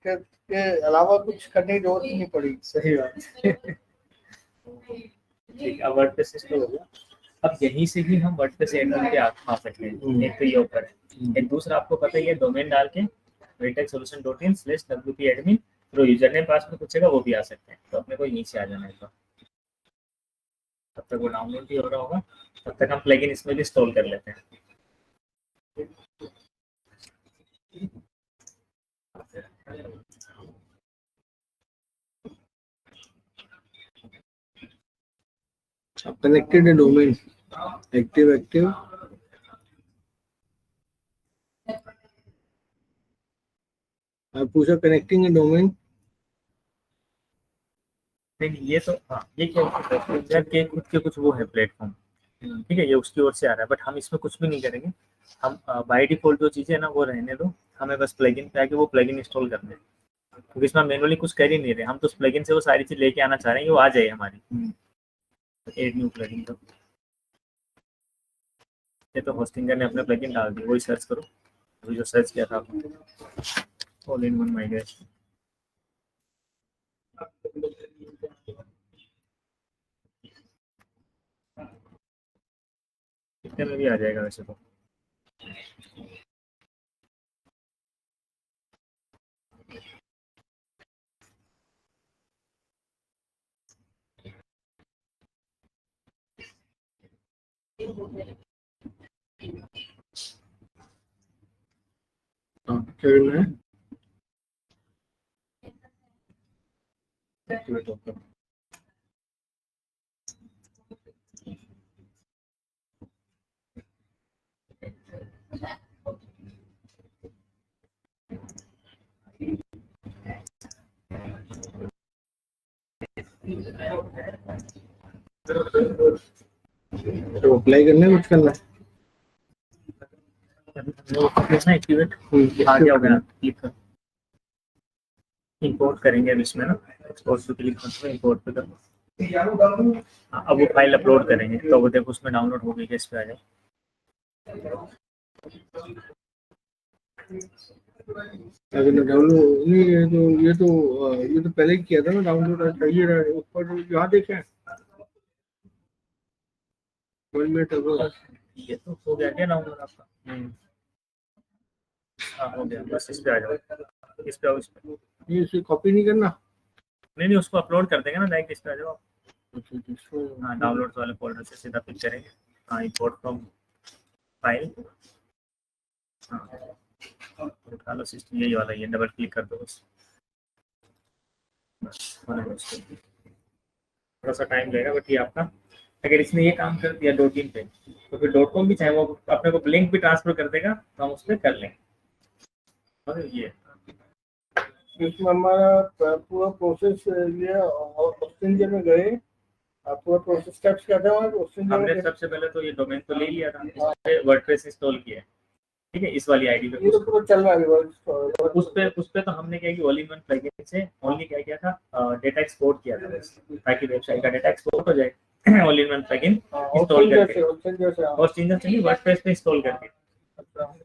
के अलावा कुछ करने की जरूरत ही नहीं पड़ी। सही बात ठीक है, अब वर्डप्रेस इंस्टॉल हो गया। अब यहीं से भी हम वर्डप्रेस एडमिन पे आ सकते हैं। एक तो ये ऊपर है, एक दूसरा आपको पता ही है, डोमेन डाल के vertexsolution.in/wp-admin जो यूजर नेम पासवर्ड पूछेगा वो भी आ सकते हैं। तो अपने को यहीं से आ जाना है। तो तब तक वो डाउनलोड भी हो रहा होगा, तब तक हम प्लगइन इसमें भी इंस्टॉल कर लेते हैं। अब कनेक्टेड है डोमेन, एक्टिव अब पूछा कनेक्टिंग है डोमेन। नहीं ये तो हाँ, ये क्या के खुद के कुछ वो है प्लेटफॉर्म, ठीक है, ये उसकी ओर से आ रहा है, बट हम इसमें कुछ भी नहीं करेंगे। हम बाय डिफॉल्ट जो चीज़ें है ना वो रहने दो, हमें बस प्लगइन पे आके वो प्लगइन इंस्टॉल करना है, क्योंकि इसमें मैनुअली कुछ कर ही नहीं रहे हम, तो उस प्लगइन से वो सारी चीज़ लेके आना चाह रहे हैं, वो आ जाए हमारी। एड न्यू प्लगइन, तो ये तो होस्टिंगर ने अपने प्लगइन डाल दिया, वही सर्च करो अभी जो सर्च किया था ऑल इन वन माइग्रेशन। इतने में भी आ जाएगा वैसे तो। हाँ क्या करना है? एक्टिवेट होकर तो अप्लाई करना है, कुछ करना है? एक्टिवेट आ गया होगा, क्लिक कर इंपोर्ट करेंगे अब इसमें ना, एक्सपोर्ट पे क्लिक करते हैं, इंपोर्ट पे करना। हाँ, अब वो फाइल अपलोड करेंगे तो वो देखो उसमें डाउनलोड हो गई है, इस पे आ जाए। अगर डाउनलोड नहीं है तो ये तो पहले ही किया था ना डाउनलोड, चाहिए रहा है ऊपर यहाँ देखें 1 मिनट अगो। ये तो हो गया क्या डाउनलोड आपका? हाँ हो गया, बस इस पे आ जाओ, इस पे आओ, इस पे। ये इसे कॉपी नहीं करना? नहीं उसको अपलोड कर देंगे ना डायरेक्ट, इस पे आ जाओ। हाँ डाउनलोड वाले फोल्डर से सीधा पिक करेंगे। हाँ इंपोर्ट फ्रॉम फाइल, हाँ उठा लो सिस्टम, यही वाला, ये डबल क्लिक कर दो बस थोड़ा सा टाइम लगेगा, बट ये आपका अगर इसने ये काम कर दिया डॉट इन पे, तो फिर डॉट कॉम भी चाहे वो अपने को लिंक भी ट्रांसफर कर देगा, तो हम उस पर कर लेंगे। और ये इसमें हमारा पूरा प्रोसेस ये ऑस्ट्रेलिया में गए, पूरा प्रोसेस स्टेप्स क्या था ऑस्ट्रेलिया हमने में? सबसे पहले तो ये डोमेन तो ले लिया था, इस पे वर्डप्रेस इंस्टॉल किया है, ठीक है, इस वाली आईडी पे। ये तो पूरा चल रहा है उस पे तो हमने क्या किया, ऑल इन वन प्लगइन से ओनली क्या किया था, डेटा एक्सपोर्ट किया था बस, ताकि वेबसाइट का डेटा एक्सपोर्ट हो जाए all in one plugin install करके, होस्टिंगर से नहीं वर्डप्रेस पे इंस्टॉल करके।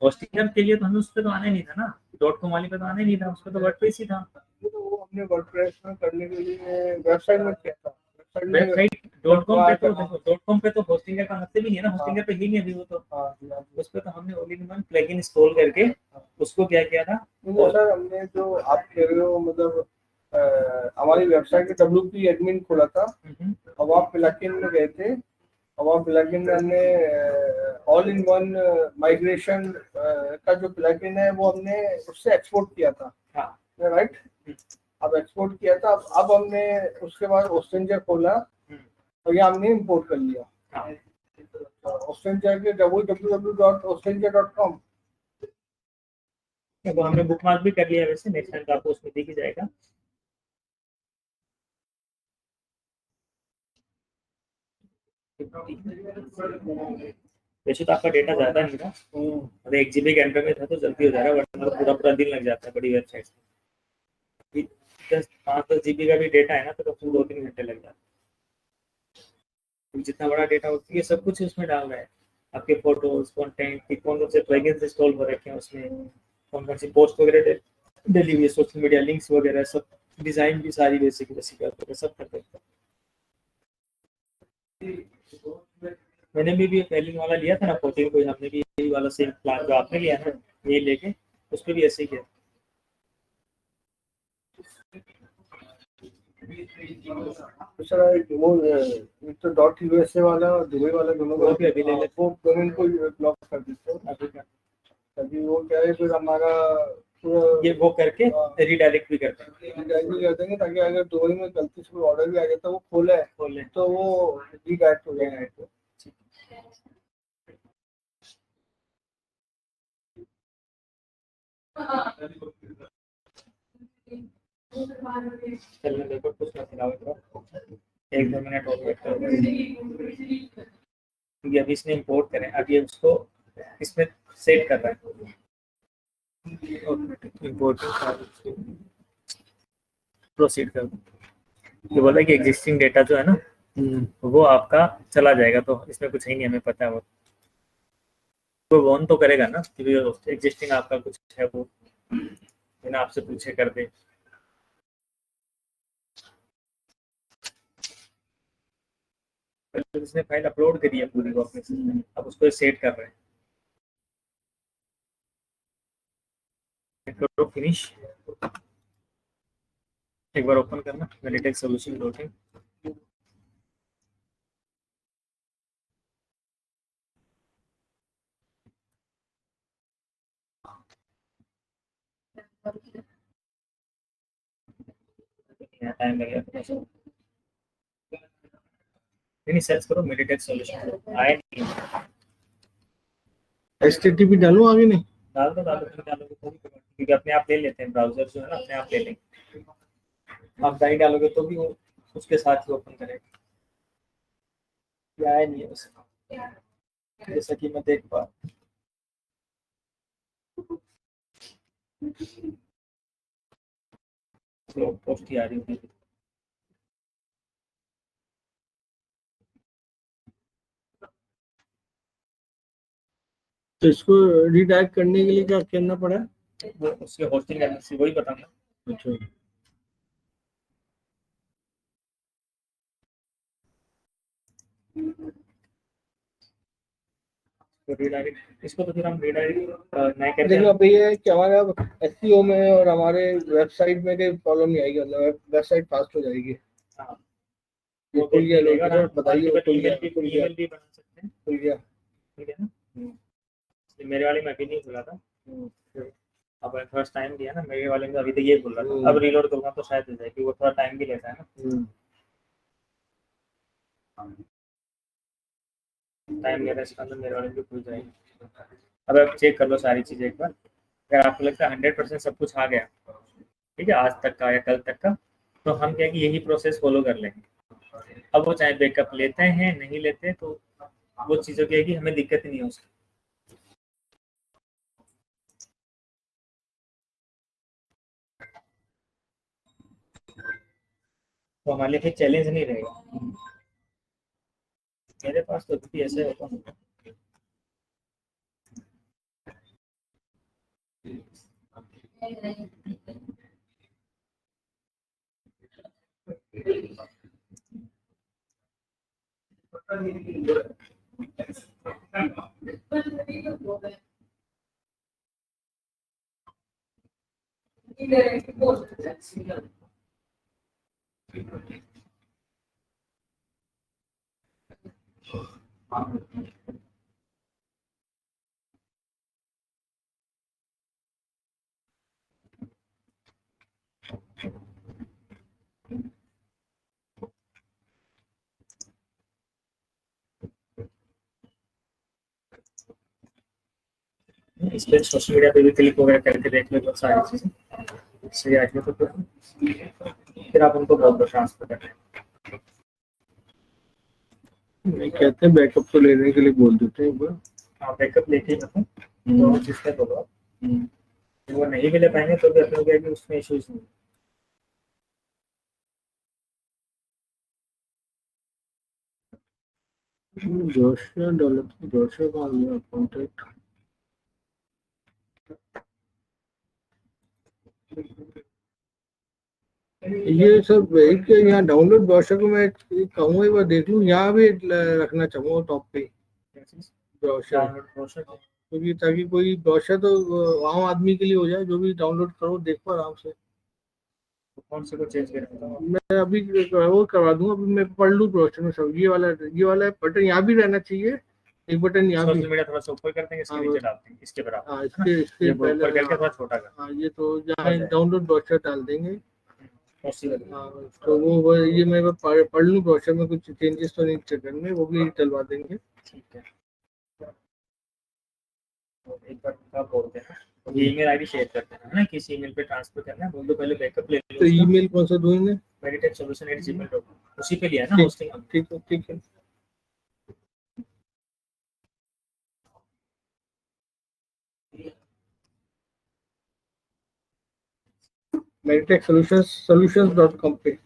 होस्टिंगर के लिए तो हमें उस पे तो आना ही नहीं था ना, डॉट कॉम वाली पे तो आना ही नहीं था, उस पे तो वर्डप्रेस ही था। वो हमने वर्डप्रेस में करने के लिए वेबसाइट में किया था, वेबसाइट डॉट कॉम पे तो देखो, डॉट कॉम पे तो होस्टिंगर का मतलब ही नहीं है ना, होस्टिंगर पे ही नहीं अभी वो तो, उस पे तो हमने all in one plugin install करके उसको क्या किया था। सर हमने जो आप कह रहे हो मतलब हमारी वेबसाइट पे WP एडमिन खोला था, अब आप प्लगइन में गए थे, अब आप प्लगइन में हमने ऑल इन वन माइग्रेशन का जो प्लगइन है वो हमने उससे एक्सपोर्ट किया था, राइट? अब एक्सपोर्ट किया था, अब हमने उसके बाद ऑस्ट्रेंजर खोला और ये हमने इंपोर्ट कर लिया ऑस्ट्रेंजर के www.ostranger.com। तो हमने बुकमार्क भी कर लिया वैसे, नेक्स्ट टाइम तो आपको उसमें दिख ही जाएगा। वैसे तो आपका डेटा ज्यादा नहीं था, मतलब 1 GB के अंदर में था तो जल्दी हो जाएगा, वरना पूरा पूरा दिन लग जाता है बड़ी वेबसाइट में। 5-10 GB का भी डेटा है ना, तो कम से कम 2-3 घंटे लग जाते हैं, जितना बड़ा डेटा होती है सब कुछ उसमें डाल रहा है। आपके फोटोज कंटेंट की कौन कौन से प्लगइन्स इंस्टॉल हो रखे हैं उसमें, कौन कौन सी पोस्ट वगैरह डेली हुई, सोशल मीडिया लिंक्स वगैरह सब, डिजाइन भी सारी बेसिक सब कर देते हैं। मैंने भी पहले वाला लिया था ना 14 को, हमने भी यही वाला सेम प्लान जो आपने लिया ना यही लेके उस पर भी ऐसे ही किया। सर वो एक तो डॉट यूएसए वाला और दुबई वाला दोनों वो भी अभी ले लेते वो डोमेन को ब्लॉक कर देते हैं अभी का, अभी वो क्या है फिर हमारा पूरा ये वो करके रीडायरेक्ट भी करते हैं, रिडायरेक्ट कर देंगे ताकि अगर दुबई में गलती से कोई ऑर्डर भी आ जाता है वो खोले तो वो रीडायरेक्ट हो जाएगा। चलने देखो कुछ ना फिलहाल तो 1-2 मिनट और वेट करो, क्योंकि अभी इसने इंपोर्ट करें, अभी उसको इसमें सेट कर रहा है इंपोर्ट प्रोसीड कर। ये बोला कि एग्जिस्टिंग डेटा जो है ना वो आपका चला जाएगा, तो इसमें कुछ ही नहीं, हमें पता है वो ऑन तो करेगा ना कि एग्जिस्टिंग आपका कुछ है वो बिना आपसे पूछे कर दे। इसने फाइल अपलोड करी है पूरी को अपने सिस्टम में, अब उसको सेट कर रहे हैं। फिनिश एक बार ओपन करना Meditech solution dot in. Time लगेगा, नहीं सर्च करो मेडिटेक सॉल्यूशन आए नहीं, एचटीटीपी डालूं आगे नहीं डाल दो डालोगे तो भी, क्योंकि अपने आप ले लेते हैं ब्राउजर जो है ना अपने आप ले लेंगे, आप नहीं डालोगे तो भी वो उसके साथ ही ओपन करेगा। ये आया नहीं है उसे, जैसा कि मैं देख पा पोस्ट ही आ रही होगी। तो इसको रीडायरेक्ट करने के लिए क्या करना पड़ा? वो उसके होस्टिंग एजेंसी वही बताना। अच्छा रीडायरेक्ट इसको तो फिर हम रीडायरेक्ट नहीं करते देखो हैं। अभी ये कि हमारा एसईओ में और हमारे वेबसाइट में कोई प्रॉब्लम नहीं आएगी, मतलब वेबसाइट फास्ट हो जाएगी। हाँ वो खुल गया लोग बताइए, खुल गया ईमेल भी बना सकते हैं, खुल गया। ठीक है ना। मेरे वाले में अभी नहीं खुला था, अब फर्स्ट टाइम दिया ना, मेरे वाले में अभी तो ये खुल रहा था, अब रीलोड करूंगा तो शायद हो जाए, क्योंकि वो थोड़ा टाइम भी लेता है ना, टाइम ले रहा है इसका, अंदर मेरे वाले भी खुल जाएगी। अब आप चेक कर लो सारी चीज़ें एक बार, अगर आपको लगता है 100% सब कुछ आ गया, ठीक है, आज तक का या कल तक का, तो हम क्या कि यही प्रोसेस फॉलो कर लेंगे। अब वो चाहे बैकअप लेते हैं नहीं लेते, तो वो चीज़ों की है कि हमें दिक्कत ही नहीं हो सकती। तो हमारे लिए फिर चैलेंज नहीं रहेगा। मेरे पास तो भी ऐसे होता इस पे सोशल मीडिया पे भी क्लिक वगैरह करके देख लो सारी चीजें सही आ गई, तो फिर आप उनको बहुत ट्रांसफर कर रहे हैं। नहीं कहते हैं बैकअप तो लेने के लिए बोल देते हैं एक बार। हाँ बैकअप लेके ही मतलब तो जिसमें बोलो वो नहीं भी ले पाएंगे तो भी अपने क्या कि उसमें इश्यूज नहीं। जोशिया डेवलप जोशिया का मेरा कॉन्टैक्ट ये सब एक यहाँ डाउनलोड ब्राउज़र को मैं कहूँगा एक बार देख लूँ, यहाँ भी रखना चाहूँगा टॉप पे ब्राउज़र, क्योंकि ताकि कोई ब्राउज़र तो आम आदमी के लिए हो जाए, जो भी डाउनलोड करो देखो आराम से। कौन से को चेंज करेंगे? मैं अभी वो करवा दूंगा, अभी मैं पढ़ लूँ ब्राउज़र में सब। ये वाला बटन यहाँ भी रहना चाहिए, एक बटन यहाँ भी। सोशल मीडिया थोड़ा सा ऊपर कर देंगे, इसके हाँ, नीचे डालते हैं, इसके बराबर। हाँ इसके ऊपर पहले करके थोड़ा छोटा कर। हाँ ये तो जहाँ डाउनलोड ब्राउज़र डाल देंगे। पॉसिबल। हाँ तो वो ये मैं पढ़ लूँ ब्राउज़र में कुछ चेंजेस तो नहीं करने, वो भी डलवा देंगे। ठीक है, तो एक बार क्या बोलते हैं, ये ईमेल आईडी शेयर करते हैं ना, किसी ईमेल पे ट्रांसफर करना है, बोल दो पहले बैकअप ले लो। तो ईमेल कौन सा दूँ इन्हें? meditatesolution@gmail.com, उसी पे लिया है ना होस्टिंग? ठीक है। meditatesolutions.com पे।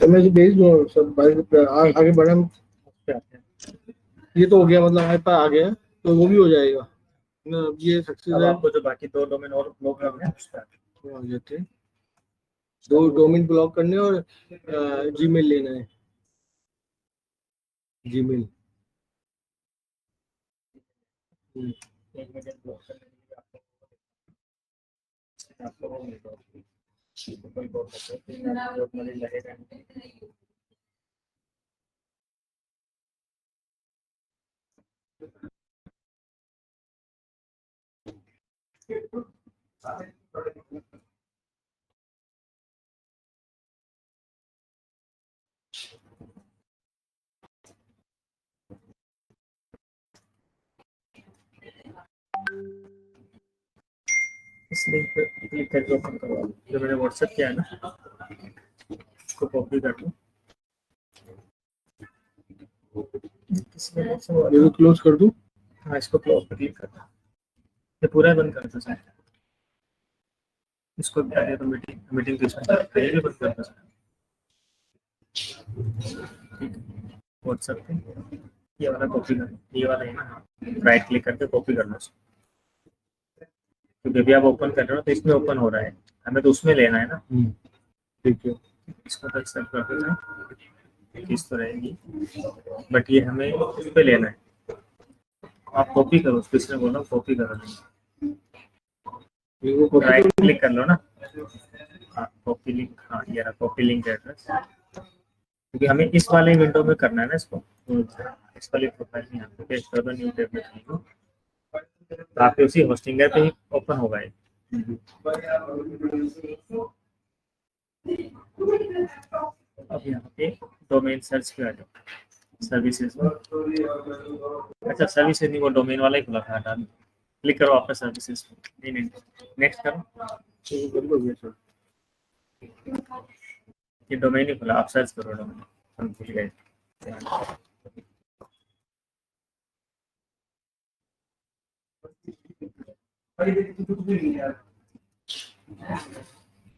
तो मैं जो भेज दूँ सब आगे बढ़े। ये तो हो गया, मतलब हमारे पास आ गया, तो वो भी हो जाएगा ना। अब ये सक्सेस है। आपको जो बाकी 2 डोमेन और ब्लॉक करने हैं, उस पे आ जाते हैं। 2 डोमेन ब्लॉक करने और जीमेल लेना है, जीमेल। एक मिनट ब्लॉक करने के लिए आपको वो मिलेगा, कोई बहुत लगेगा। इस लिंक पे क्लिक करके ओपन करवा लो, जो मैंने व्हाट्सएप किया है ना, इसको कॉपी कर लो। ये क्लोज कर दूं? हाँ, इसको क्लोज पे क्लिक करना, ये पूरा बंद कर दो सर। इसको क्या दिया तो मीटिंग तो इसमें ये भी बंद कर दो सर। व्हाट्सएप पे ये वाला कॉपी कर लो, ये वाला है ना, राइट क्लिक करके कॉपी करना उसको, क्योंकि अभी आप ओपन कर रहे हो तो इसमें ओपन हो रहा है, हमें तो उसमें लेना है ना। ठीक है, इसको तो एक्सेप्ट कर देते हैं, किस तो रहेगी, बट ये हमें उस पे लेना है। आप कॉपी करो, उसको इसने बोला कॉपी करो, राइट क्लिक कर लो ना। हाँ कॉपी लिंक, हाँ ये रहा कॉपी लिंक एड्रेस, क्योंकि हमें इस वाले विंडो में करना है ना इसको। इस वाले प्रोफाइल में यहाँ पे पेस्ट कर दो, न्यू टेब में चलेगा, तो आपके उसी होस्टिंगर पे ही ओपन होगा ये। अब यहाँ पे डोमेन सर्च पे आ जाओ, सर्विसेज में। अच्छा सर्विसेज नहीं, वो डोमेन वाला ही खुला था, हटा दो, क्लिक करो आपका सर्विसेज, नहीं नेक्स्ट करो। ये डोमेन ही खुला, आप सर्च करो डोमेन, हम भूल गए।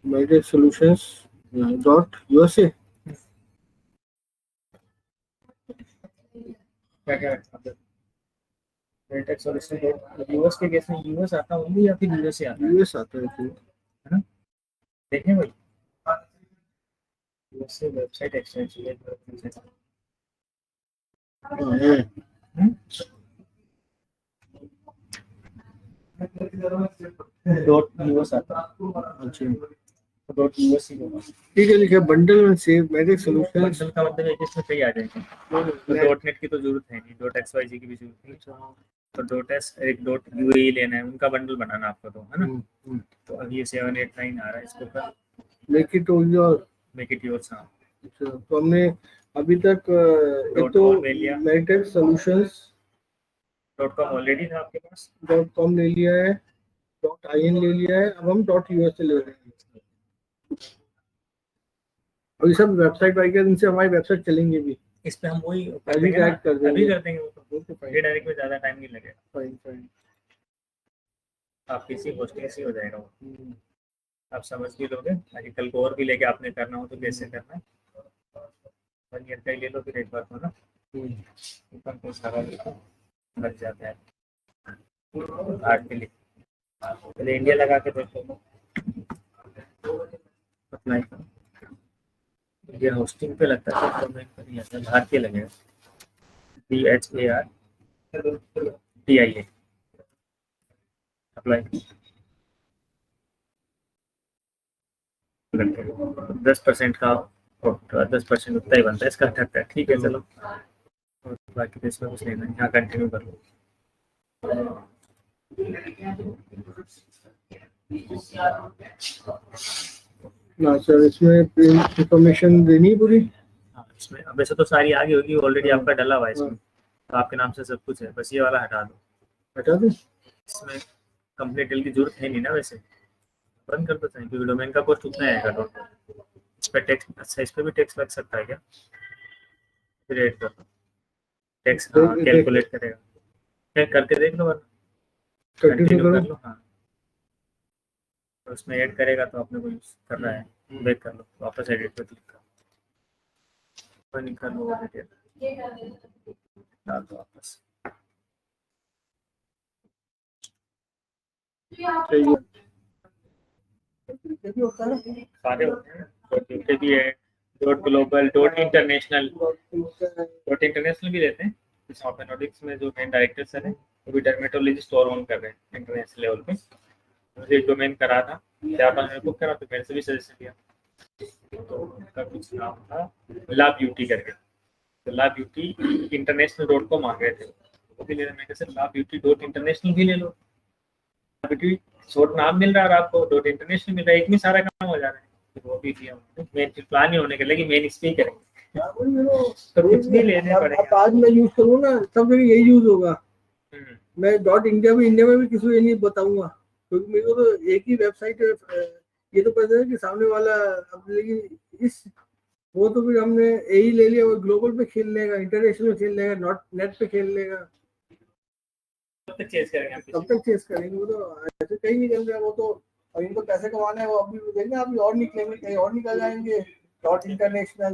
meditatesolutions.usa। क्या क्या वेटेक्स और इसमें यूएस के केस में यूएस आता होंगे या फिर यूएस से आता यूएस आता है तो है ना? देखें भाई यूएस से वेबसाइट एक्सटेंशन है डॉट यूएस आता है अच्छा तो डॉट यूएस ही होगा। ठीक है, लिखा बंडल में सेव मैजिक सॉल्यूशंस बंडल का मतलब है कि इसमें कई आ जाएंगे तो डॉट नेट की तो जरूरत है नहीं, डॉट एक्सवाईजी की भी जरूरत नहीं, तो डॉट एस एक डॉट यूएई लेना है, उनका बंडल बनाना आपको तो है ना। तो अभी ये 789 आ रहा है, इसको कर make it your make it yours. हाँ तो हमने अभी तक एक तो मैजिक सॉल्यूशंस .com ऑलरेडी था आपके पास, .com ले लिया है, .in ले लिया है, अब हम .us ले रहे हैं। और ये सब वेबसाइट आएगा, इनसे हमारी वेबसाइट चलेंगे भी। इस पे हम वही अभी ऐड कर देंगे, अभी कर देंगे वो तो फाइन ये डायरेक्ट में ज़्यादा टाइम नहीं लगेगा, फाइन फाइन। आप किसी होस्टिंग से हो जाएगा वो, आप समझ भी लोगे। आगे कल को और भी लेके आपने करना हो तो कैसे करना है, 1 ईयर का ही ले लो फिर एक बार को ना, ऊपर को सारा बच जाता है 8 के लिए। पहले इंडिया लगा के देखो, अप्लाई करो, ये होस्टिंग पे लगता है तो मैं नहीं आता, भारतीय लगेगा BHARTIA अप्लाई 10% का 10% उतना ही बनता है इसका ठगता है। ठीक है चलो, और बाकी तो इसमें कुछ नहीं है, यहाँ कंटिन्यू कर लो। ना सर, इसमें इंफॉर्मेशन देनी है पूरी। हाँ इसमें अब वैसे तो सारी आगे होगी, ऑलरेडी आपका डला हुआ है इसमें, तो आपके नाम से सब कुछ है, बस ये वाला हटा दो। हटा दूं? इसमें कंप्लीट डिटेल की जरूरत है नहीं ना, वैसे बंद कर देते हैं क्योंकि डोमेन का कॉस्ट उतना आएगा टोटल। इस पर टैक्स, अच्छा इस पर भी टैक्स लग सकता है क्या, फिर ऐड कर दो टैक्स, हाँ कैलकुलेट करेगा, चेक करके देख लो, कंटिन्यू कर लो। हाँ तो उसमें ऐड करेगा तो आपने कोई कर रहा है, बैक कर लो, वापस एडिट पे क्लिक करो, नहीं कर लो डिटेल डाल दो वापस। सारे होते हैं, डॉट भी है, डॉट ग्लोबल, डॉट इंटरनेशनल भी रहते हैं। इस ऑपरेटिक्स में जो मेन डायरेक्टर सर है वो भी डर्मेटोलॉजिस्ट और ऑन कर रहे हैं इंटरनेशनल लेवल पे। मुझे एक डोमेन करा था, क्या आपने बुक करा तो मेरे से भी सजेशन दिया, तो उनका कुछ नाम था ला ब्यूटी करके, तो ला ब्यूटी international.com आ गए थे, वो भी ले रहे, मैं कैसे ला ब्यूटी .international भी ले लो, ब्यूटी शॉर्ट नाम मिल रहा है आपको, .international मिल रहा है, एक में सारा काम हो जा रहा है। तो वो भी किया मेन प्लान ही होने के लगी, मेन इस पे ही करेंगे तो कुछ भी लेने पड़ेगा। आज मैं यूज करूँ ना, सब जगह यही यूज होगा। मैं .इंडिया में भी किसी को ये नहीं बताऊंगा, क्योंकि मेरे को तो एक ही वेबसाइट है, ये तो पता है कि सामने वाला अब, लेकिन इस वो तो फिर हमने यही ले लिया, वो ग्लोबल पे खेल लेगा, इंटरनेशनल में खेल लेगा, नॉट नेट पे खेल लेगा, कब तक चेस करेंगे आप? कब तक चेस करेंगे? वो तो ऐसे कहीं नहीं चल रहा है, वो तो अभी तो पैसे कमाना है, वो अभी देखना, अभी और निकलेंगे, कहीं और निकल जाएंगे, .इंटरनेशनल